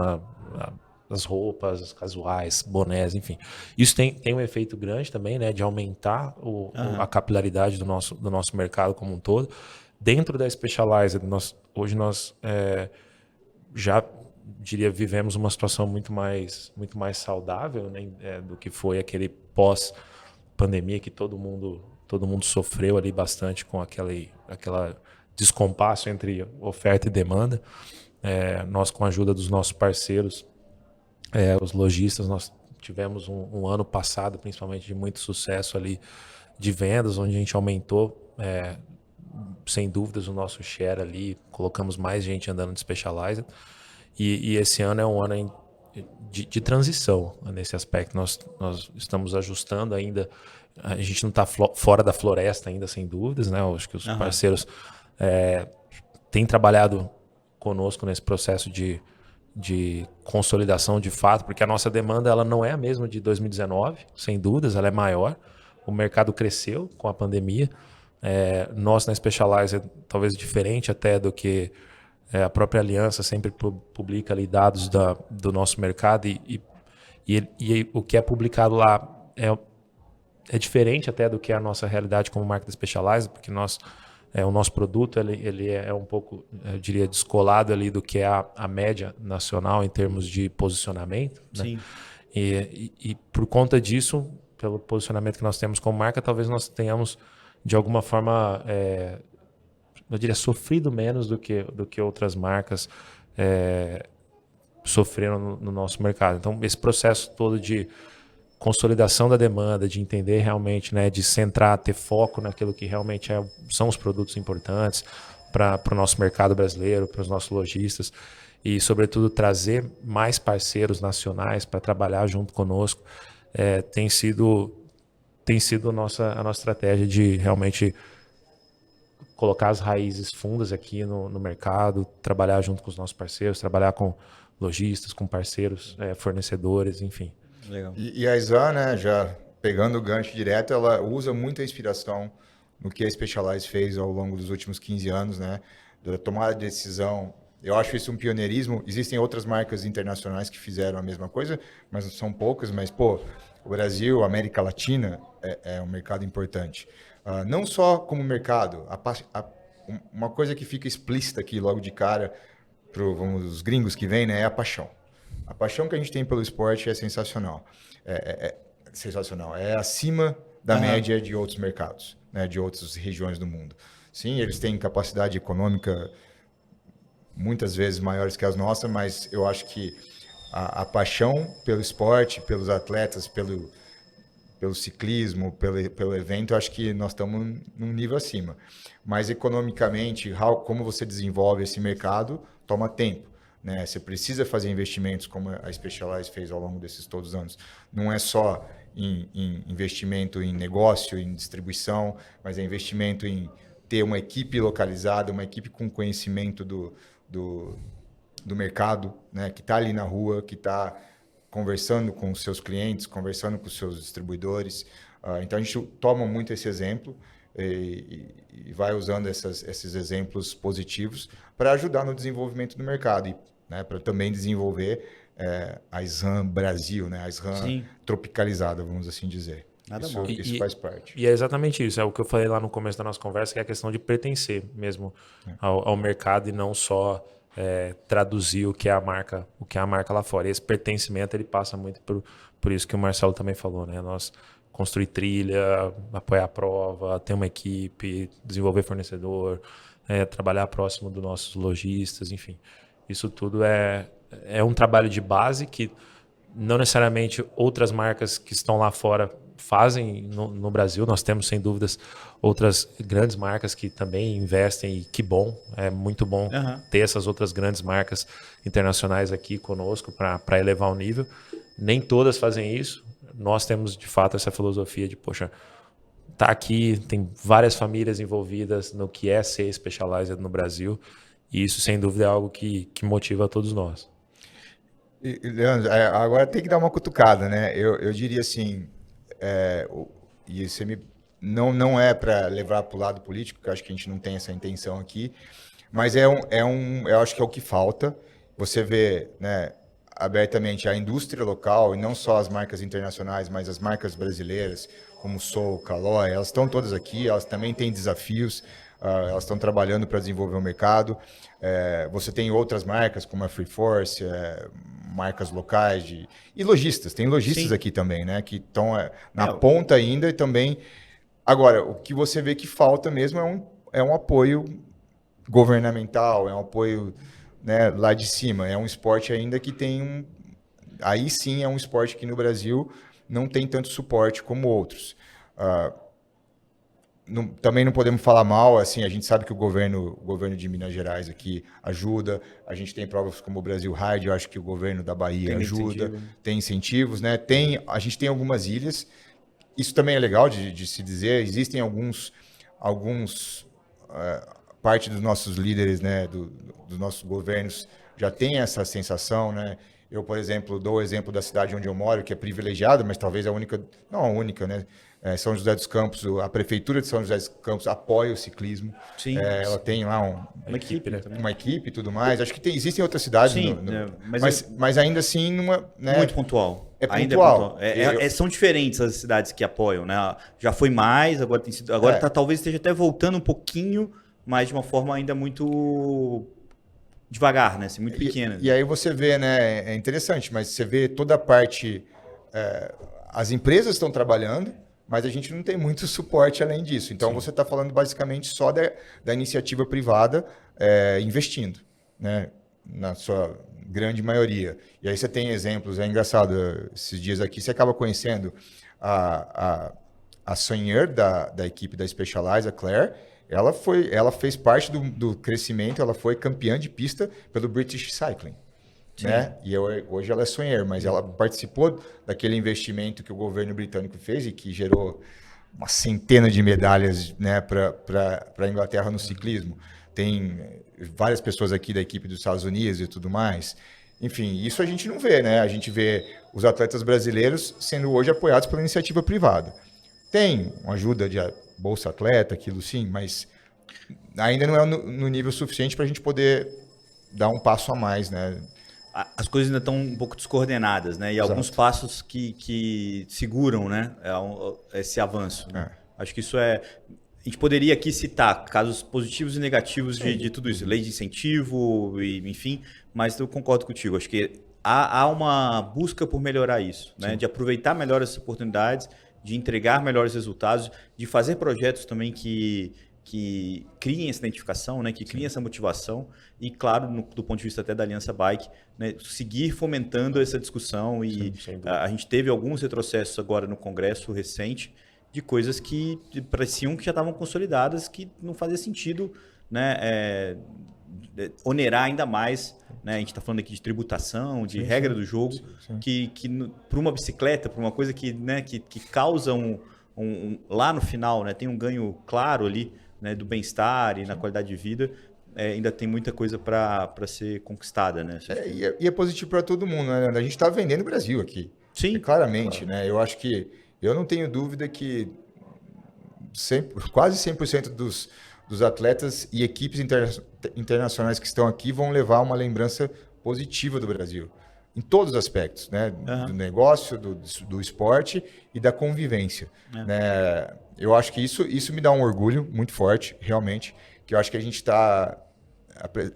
as roupas, as casuais, bonés, enfim. Isso tem um efeito grande também, né, de aumentar a capilaridade do nosso mercado como um todo. Dentro da Specialized, hoje nós já, diria, vivemos uma situação muito mais saudável, né, do que foi aquele pós-pandemia que todo mundo sofreu ali bastante com aquela descompasso entre oferta e demanda. Nós, com a ajuda dos nossos parceiros, os lojistas, nós tivemos um ano passado, principalmente, de muito sucesso ali de vendas, onde a gente aumentou, sem dúvidas, o nosso share ali, colocamos mais gente andando de Specialized. E esse ano é um ano de transição nesse aspecto. Nós estamos ajustando ainda. A gente não está fora da floresta ainda, sem dúvidas, né? Eu acho que os parceiros têm trabalhado conosco nesse processo de consolidação de fato, porque a nossa demanda ela não é a mesma de 2019, sem dúvidas, ela é maior. O mercado cresceu com a pandemia. Nós na Specialized, talvez diferente até do que a própria Aliança sempre publica ali dados do nosso mercado e o que é publicado lá é diferente até do que é a nossa realidade como marca da Specialized, porque o nosso produto ele é um pouco, eu diria, descolado ali do que é a média nacional em termos de posicionamento. Sim. Né? E por conta disso, pelo posicionamento que nós temos como marca, talvez nós tenhamos, de alguma forma, eu diria, sofrido menos do que outras marcas sofreram no nosso mercado. Então, esse processo todo de consolidação da demanda, de entender realmente, né, de centrar, ter foco naquilo que realmente são os produtos importantes para o nosso mercado brasileiro, para os nossos lojistas e, sobretudo, trazer mais parceiros nacionais para trabalhar junto conosco, tem sido a nossa estratégia de realmente colocar as raízes fundas aqui no mercado, trabalhar junto com os nossos parceiros, trabalhar com lojistas, com parceiros, fornecedores, enfim. Legal. E a Exam, né, já pegando o gancho direto, ela usa muita inspiração no que a Specialized fez ao longo dos últimos 15 anos, né, da tomada de decisão. Eu acho isso um pioneirismo. Existem outras marcas internacionais que fizeram a mesma coisa, mas são poucas. Mas, o Brasil, a América Latina é um mercado importante. Não só como mercado, uma coisa que fica explícita aqui logo de cara para os gringos que vêm, né, é a paixão. A paixão que a gente tem pelo esporte é sensacional. Sensacional. É acima da média de outros mercados, né, de outras regiões do mundo. Sim, eles têm capacidade econômica muitas vezes maiores que as nossas, mas eu acho que a paixão pelo esporte, pelos atletas, pelo ciclismo, pelo evento, eu acho que nós estamos num nível acima. Mas economicamente, como você desenvolve esse mercado, toma tempo. Né? Você precisa fazer investimentos, como a Specialized fez ao longo desses todos os anos. Não é só em investimento em negócio, em distribuição, mas é investimento em ter uma equipe localizada, uma equipe com conhecimento do mercado, né? Que está ali na rua, que está conversando com os seus clientes, conversando com os seus distribuidores. Então, a gente toma muito esse exemplo e vai usando esses exemplos positivos para ajudar no desenvolvimento do mercado e, né, para também desenvolver a SRAM Brasil, né, a SRAM tropicalizada, vamos assim dizer. Isso faz parte. E é exatamente isso, é o que eu falei lá no começo da nossa conversa, que é a questão de pertencer mesmo ao mercado e não só traduzir o que é a marca lá fora. E esse pertencimento ele passa muito por isso que o Marcelo também falou, né? Nós construir trilha, apoiar a prova, ter uma equipe, desenvolver fornecedor, trabalhar próximo dos nossos lojistas, enfim. Isso tudo é um trabalho de base que não necessariamente outras marcas que estão lá fora fazem no Brasil. Nós temos, sem dúvidas, outras grandes marcas que também investem e que bom, é muito bom ter essas outras grandes marcas internacionais aqui conosco para elevar o nível. Nem todas fazem isso. Nós temos, de fato, essa filosofia de, poxa, tá aqui, tem várias famílias envolvidas no que é ser Specialized no Brasil e isso, sem dúvida, é algo que motiva a todos nós. Leandro, agora tem que dar uma cutucada, né? Eu diria assim, e você não é para levar para o lado político, porque eu acho que a gente não tem essa intenção aqui, mas eu acho que é o que falta. Você vê, né, abertamente a indústria local, e não só as marcas internacionais, mas as marcas brasileiras, como Soul, Caloi, elas estão todas aqui, elas também têm desafios, elas estão trabalhando para desenvolver o mercado. Você tem outras marcas, como a Free Force, marcas locais e lojistas. Tem lojistas aqui também, né, que estão na ponta ainda e também... Agora, o que você vê que falta mesmo é um apoio governamental, é um apoio, né, lá de cima. É um esporte ainda que tem aí sim é um esporte que no Brasil não tem tanto suporte como outros. também não podemos falar mal, assim, a gente sabe que o governo de Minas Gerais aqui ajuda, a gente tem provas como o Brasil Ride, eu acho que o governo da Bahia ajuda, tem incentivos, né? A gente tem algumas ilhas, isso também é legal de se dizer, existem alguns parte dos nossos líderes, né, dos nossos governos já tem essa sensação, né? Eu, por exemplo, dou o exemplo da cidade onde eu moro, que é privilegiada, mas talvez a única, não a única, né? São José dos Campos, a prefeitura de São José dos Campos apoia o ciclismo. Sim. Ela tem lá uma equipe, né? Uma equipe e tudo mais. Acho que existem outras cidades, Sim, mas ainda assim né, muito pontual. É pontual. Ainda é pontual. São diferentes as cidades que apoiam, né? Já foi mais, agora tem sido, agora talvez esteja até voltando um pouquinho, mas de uma forma ainda muito devagar, né? Assim, muito pequena. E aí você vê, né? É interessante, mas você vê toda a parte. As empresas estão trabalhando, mas a gente não tem muito suporte além disso. Então, você está falando basicamente só da iniciativa privada investindo, né? Na sua grande maioria. E aí você tem exemplos, é engraçado, esses dias aqui você acaba conhecendo a Soigner da equipe da Specialized, a Claire. Ela fez parte do crescimento, ela foi campeã de pista pelo British Cycling. Né? E hoje ela é Soigner, mas ela participou daquele investimento que o governo britânico fez e que gerou uma centena de medalhas, né, para a Inglaterra no ciclismo. Tem várias pessoas aqui da equipe dos Estados Unidos e tudo mais. Enfim, isso a gente não vê, né? A gente vê os atletas brasileiros sendo hoje apoiados pela iniciativa privada. Tem uma ajuda de Bolsa Atleta, aquilo sim, mas ainda não é no nível suficiente para a gente poder dar um passo a mais, né? As coisas ainda estão um pouco descoordenadas, né? E Exato. alguns passos que seguram, né, esse avanço. Né? Acho que isso a gente poderia aqui citar casos positivos e negativos de tudo isso. Lei de incentivo, enfim, mas eu concordo contigo. Acho que há uma busca por melhorar isso, né? De aproveitar melhor essas oportunidades, de entregar melhores resultados, de fazer projetos também que criem essa identificação, né, que criem essa motivação e, claro, do ponto de vista até da Aliança Bike, né, seguir fomentando essa discussão e a gente teve alguns retrocessos agora no Congresso recente de coisas que pareciam que já estavam consolidadas, que não fazia sentido, né, onerar ainda mais, né, a gente está falando aqui de tributação, de regra do jogo, que para uma bicicleta, para uma coisa que, né, que causa lá no final, né, tem um ganho claro ali, né, do bem-estar e na qualidade de vida, ainda tem muita coisa para ser conquistada, né? E é positivo para todo mundo, né? A gente está vendendo o Brasil aqui. Sim. Claramente, né? Eu acho que, eu não tenho dúvida que quase 100% dos atletas e equipes internacionais que estão aqui vão levar uma lembrança positiva do Brasil. Em todos os aspectos, né? Do negócio, do esporte e da convivência. Né? Eu acho que isso me dá um orgulho muito forte, realmente, que eu acho que a gente está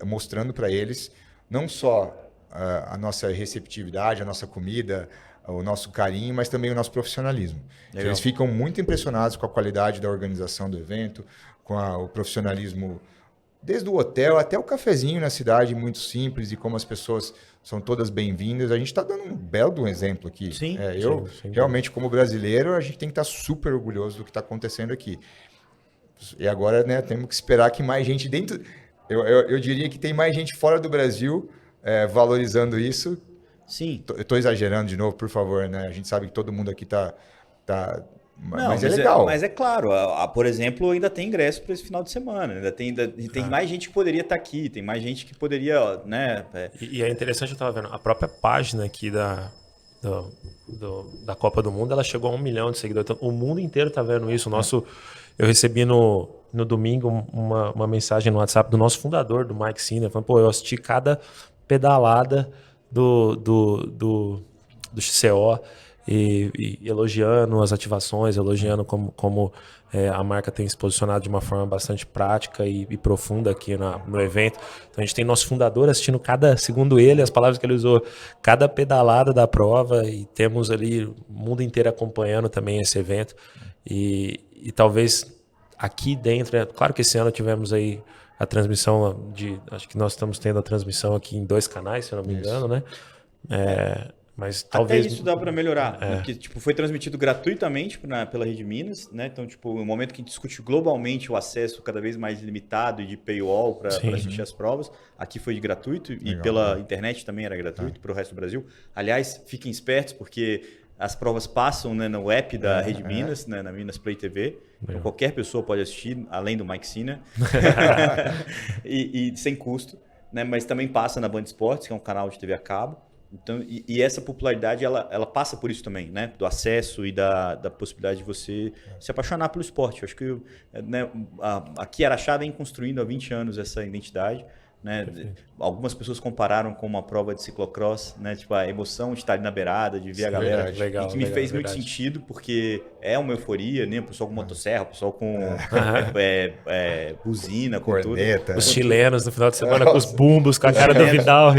mostrando para eles não só a nossa receptividade, a nossa comida, o nosso carinho, mas também o nosso profissionalismo. Eles ficam muito impressionados com a qualidade da organização do evento, com o profissionalismo, desde o hotel até o cafezinho na cidade, muito simples, e como as pessoas são todas bem-vindas. A gente está dando um belo exemplo aqui. Sim, realmente, como brasileiro, a gente tem que estar super orgulhoso do que está acontecendo aqui. E agora, né, temos que esperar que mais gente dentro... Eu diria que tem mais gente fora do Brasil valorizando isso. Sim. Eu estou exagerando de novo, por favor, né? A gente sabe que todo mundo aqui está... Não, mas é legal. Mas é claro, por exemplo, ainda tem ingresso para esse final de semana. Ainda tem mais gente que poderia estar aqui, tem mais gente que poderia, né? E é interessante, eu estava vendo, a própria página aqui da Copa do Mundo, ela chegou a 1 milhão de seguidores. Então, o mundo inteiro está vendo isso. Eu recebi no domingo uma mensagem no WhatsApp do nosso fundador, do Mike Sinner, falando, pô, eu assisti cada pedalada do XCO, e elogiando as ativações, elogiando como a marca tem se posicionado de uma forma bastante prática e profunda aqui no evento. Então a gente tem nosso fundador assistindo segundo ele, as palavras que ele usou, cada pedalada da prova, e temos ali o mundo inteiro acompanhando também esse evento. E talvez aqui dentro, claro que esse ano tivemos aí a transmissão acho que nós estamos tendo a transmissão aqui em 2 canais, se eu não me engano, né? Mas Até talvez... isso dá para melhorar, porque tipo, foi transmitido gratuitamente pela Rede Minas, né? Então, tipo, no momento que a gente discute globalmente o acesso cada vez mais limitado e de paywall para assistir as provas, aqui foi de gratuito e pela internet também era gratuito para o resto do Brasil. Aliás, fiquem espertos porque as provas passam, né, no app da Rede Minas, né, na Minas Play TV. Então, qualquer pessoa pode assistir, além do Mike Sina, e sem custo, né? Mas também passa na Band Esportes, que é um canal de TV a cabo. Então, e essa popularidade, ela passa por isso também, né? Do acesso e da possibilidade de você se apaixonar pelo esporte. Eu acho que, né, aqui Araxá vem construindo há 20 anos essa identidade, né? Algumas pessoas compararam com uma prova de ciclocross, né? Tipo, a emoção de estar ali na beirada, de ver a galera. Legal, e que me fez muito sentido, porque é uma euforia, né? O pessoal com motosserra, o pessoal com buzina, com corneta, tudo. Os chilenos no final de semana com os bumbos, com a cara do Vidal.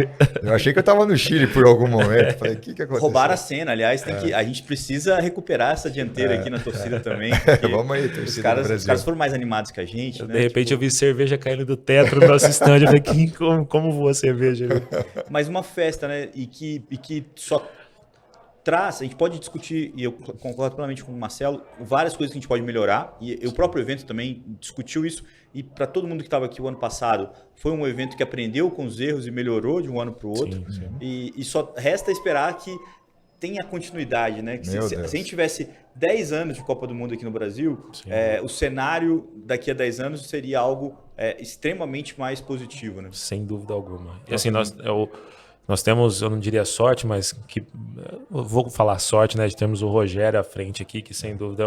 Eu achei que eu tava no Chile por algum momento. Falei, o que aconteceu? Roubaram a cena, aliás, a gente precisa recuperar essa dianteira aqui na torcida também. Vamos aí, torcida os caras foram mais animados que a gente, né? De repente eu vi cerveja caindo do teto no nosso stand. Eu falei, como voa a cerveja? Mas uma festa, né? E que só traz, a gente pode discutir, e eu concordo plenamente com o Marcelo, várias coisas que a gente pode melhorar, e o próprio evento também discutiu isso, e para todo mundo que estava aqui o ano passado, foi um evento que aprendeu com os erros e melhorou de um ano para o outro, e só resta esperar que tenha continuidade, né? Se a gente tivesse 10 anos de Copa do Mundo aqui no Brasil, o cenário daqui a 10 anos seria algo extremamente mais positivo, né? Sem dúvida alguma. E assim, nós temos, eu não diria sorte, mas eu vou falar sorte, né? Temos o Rogério à frente aqui, que sem dúvida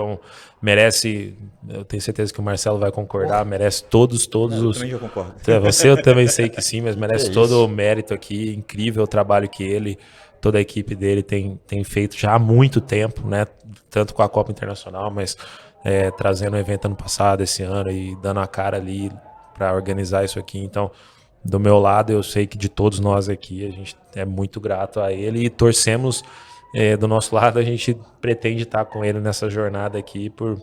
merece, eu tenho certeza que o Marcelo vai concordar, merece todos os... Eu também já concordo. Você eu também sei que sim, mas merece todo o mérito aqui, incrível o trabalho que ele, toda a equipe dele tem feito já há muito tempo, né? Tanto com a Copa Internacional, mas trazendo o evento ano passado, esse ano, e dando a cara ali para organizar isso aqui. Então, do meu lado, eu sei que de todos nós aqui, a gente é muito grato a ele e torcemos. Do nosso lado, a gente pretende estar com ele nessa jornada aqui por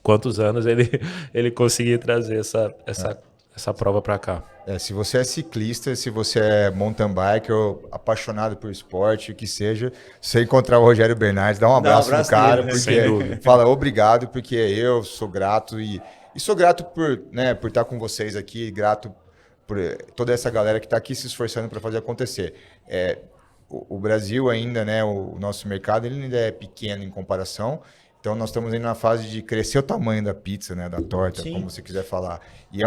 quantos anos ele conseguir trazer essa prova para cá. Se você é ciclista, se você é mountain biker ou apaixonado por esporte, o que seja, se você encontrar o Rogério Bernardes, dá um abraço no cara, nele, porque fala obrigado, porque eu sou grato e sou grato por estar com vocês aqui, grato por toda essa galera que está aqui se esforçando para fazer acontecer. O Brasil ainda, né, o nosso mercado, ele ainda é pequeno em comparação, então nós estamos ainda na fase de crescer o tamanho da pizza, né, da torta, como você quiser falar. E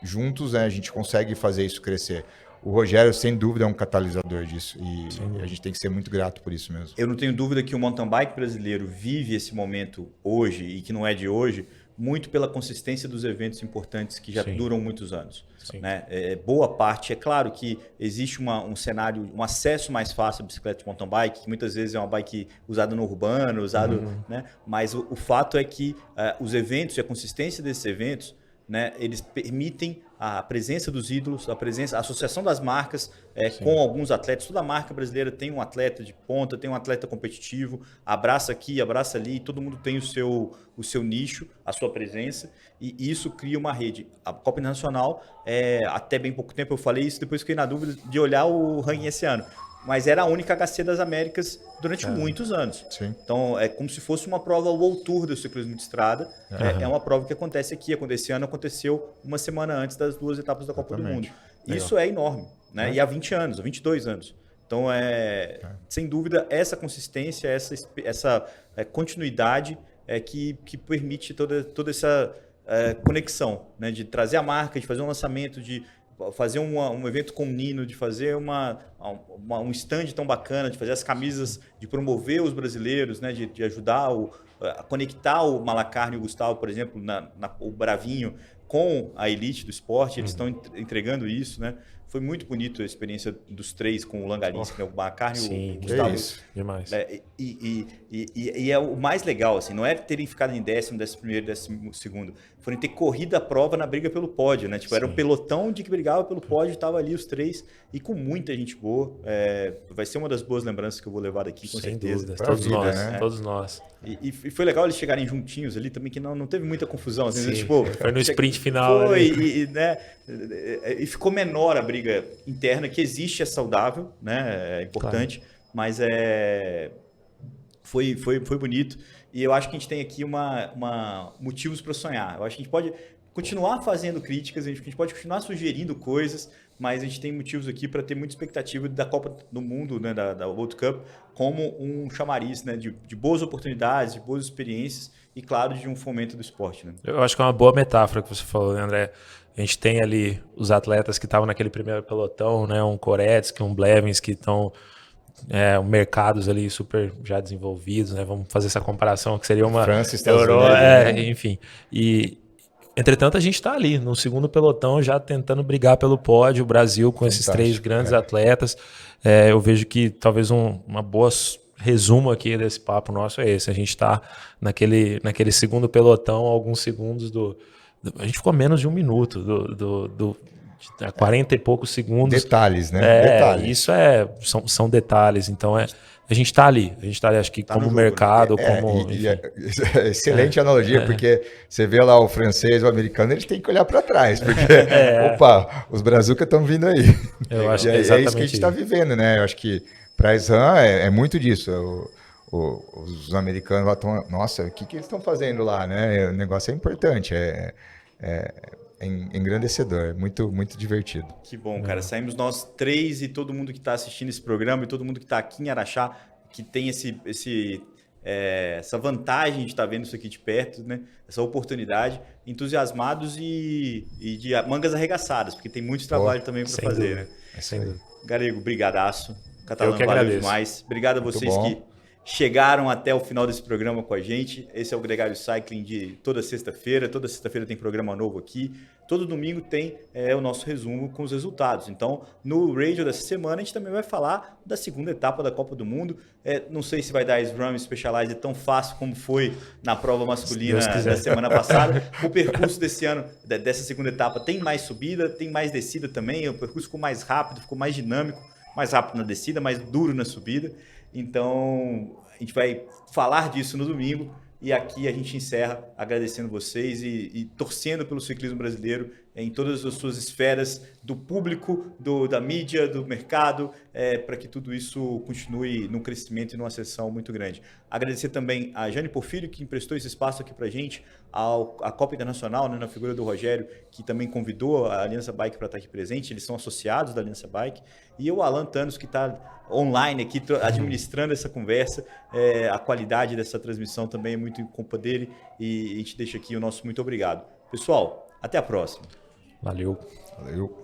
juntos, né, a gente consegue fazer isso crescer. O Rogério, sem dúvida, é um catalisador disso e a gente tem que ser muito grato por isso mesmo. Eu não tenho dúvida que o mountain bike brasileiro vive esse momento hoje e que não é de hoje, muito pela consistência dos eventos importantes que já duram muitos anos. Né? Boa parte, é claro que existe um cenário, um acesso mais fácil à bicicleta de mountain bike, que muitas vezes é uma bike usada no urbano, né? Mas o fato é que os eventos e a consistência desses eventos, né, eles permitem a presença dos ídolos, a associação das marcas com alguns atletas. Toda marca brasileira tem um atleta de ponta, tem um atleta competitivo, abraça aqui, abraça ali, todo mundo tem o seu nicho, a sua presença, e isso cria uma rede. A Copa Internacional, até bem pouco tempo eu falei isso, depois fiquei na dúvida de olhar o ranking esse ano, mas era a única HC das Américas durante muitos anos. Sim. Então, é como se fosse uma prova World Tour do ciclismo de estrada. É uma prova que acontece aqui. Esse ano aconteceu uma semana antes das 2 etapas da Copa do Mundo. Isso é enorme, né? E há 20 anos, há 22 anos. Então, sem dúvida, essa consistência, essa continuidade que permite toda essa conexão, né? De trazer a marca, de fazer um lançamento, de fazer um evento com o Nino, de fazer um stand tão bacana, de fazer as camisas, de promover os brasileiros, né? De ajudar a conectar o Malacarne e o Gustavo, por exemplo, o Bravinho com a elite do esporte. Eles estão entregando isso, né? Foi muito bonito a experiência dos três com o Langalinski, né? O Malacarne e o Gustavo. Isso. Demais. E é o mais legal, assim, não é terem ficado em 10º, 11º, 12º, foram ter corrido a prova na briga pelo pódio, né? Tipo, era um pelotão de que brigava pelo pódio, estava ali os três, e com muita gente boa. Vai ser uma das boas lembranças que eu vou levar daqui, com certeza. Sem dúvida, todos nós. E foi legal eles chegarem juntinhos ali também, que não teve muita confusão. Assim, tipo, foi no sprint final. Foi, e ficou menor a briga interna, que existe, é saudável, né? É importante. Claro. mas foi bonito. E eu acho que a gente tem aqui motivos para sonhar. Eu acho que a gente pode continuar fazendo críticas, a gente pode continuar sugerindo coisas, mas a gente tem motivos aqui para ter muita expectativa da Copa do Mundo, né, da World Cup, como um chamariz, né, de boas oportunidades, de boas experiências e, claro, de um fomento do esporte. Né? Eu acho que é uma boa metáfora que você falou, né, André? A gente tem ali os atletas que estavam naquele primeiro pelotão, né, um Koretsky, um Blevins, que estão mercados ali super já desenvolvidos, né? Vamos fazer essa comparação que seria uma França, Estados Unidos, enfim. E entretanto a gente está ali no segundo pelotão já tentando brigar pelo pódio, o Brasil com esses 3 grandes atletas. Eu vejo que talvez uma boa resumo aqui desse papo nosso é esse. A gente está naquele segundo pelotão, alguns segundos a gente ficou menos de 1 minuto do 40 e poucos segundos. Detalhes, né? Detalhes. Isso são detalhes. Então a gente está ali. A gente está ali, acho que como mercado, como. Excelente analogia, porque você vê lá o francês, o americano, eles têm que olhar para trás, porque opa, os brazucas estão vindo aí. Eu acho que é isso que a gente está vivendo, né? Eu acho que para a Exam é muito disso. Os americanos lá estão, nossa, o que eles estão fazendo lá, né? O negócio é importante, é engrandecedor, é muito, muito divertido. Que bom, cara. Saímos nós 3 e todo mundo que está assistindo esse programa e todo mundo que está aqui em Araxá, que tem essa vantagem de estar vendo isso aqui de perto, né? Essa oportunidade, entusiasmados e de mangas arregaçadas, porque tem muito trabalho também para fazer. Né? Sem dúvida. Galego, brigadaço. Catalano, valeu demais. Obrigado a vocês que chegaram até o final desse programa com a gente. Esse é o Gregário Cycling de toda sexta-feira. Toda sexta-feira tem programa novo aqui. Todo domingo tem o nosso resumo com os resultados. Então, no radio dessa semana, a gente também vai falar da segunda etapa da Copa do Mundo. Não sei se vai dar SRAM Specialized tão fácil como foi na prova masculina da semana passada. O percurso desse ano, dessa segunda etapa, tem mais subida, tem mais descida também. O percurso ficou mais rápido, ficou mais dinâmico. Mais rápido na descida, mais duro na subida. Então, a gente vai falar disso no domingo e aqui a gente encerra agradecendo vocês e torcendo pelo ciclismo brasileiro em todas as suas esferas, do público, da mídia, do mercado, para que tudo isso continue num crescimento e numa ascensão muito grande. Agradecer também a Jane Porfírio, que emprestou esse espaço aqui para a gente, a Copa Internacional, né, na figura do Rogério, que também convidou a Aliança Bike para estar aqui presente, eles são associados da Aliança Bike, e o Alan Thanos, que está online aqui, administrando essa conversa, a qualidade dessa transmissão também é muito culpa dele, e a gente deixa aqui o nosso muito obrigado. Pessoal, até a próxima. Valeu. Valeu.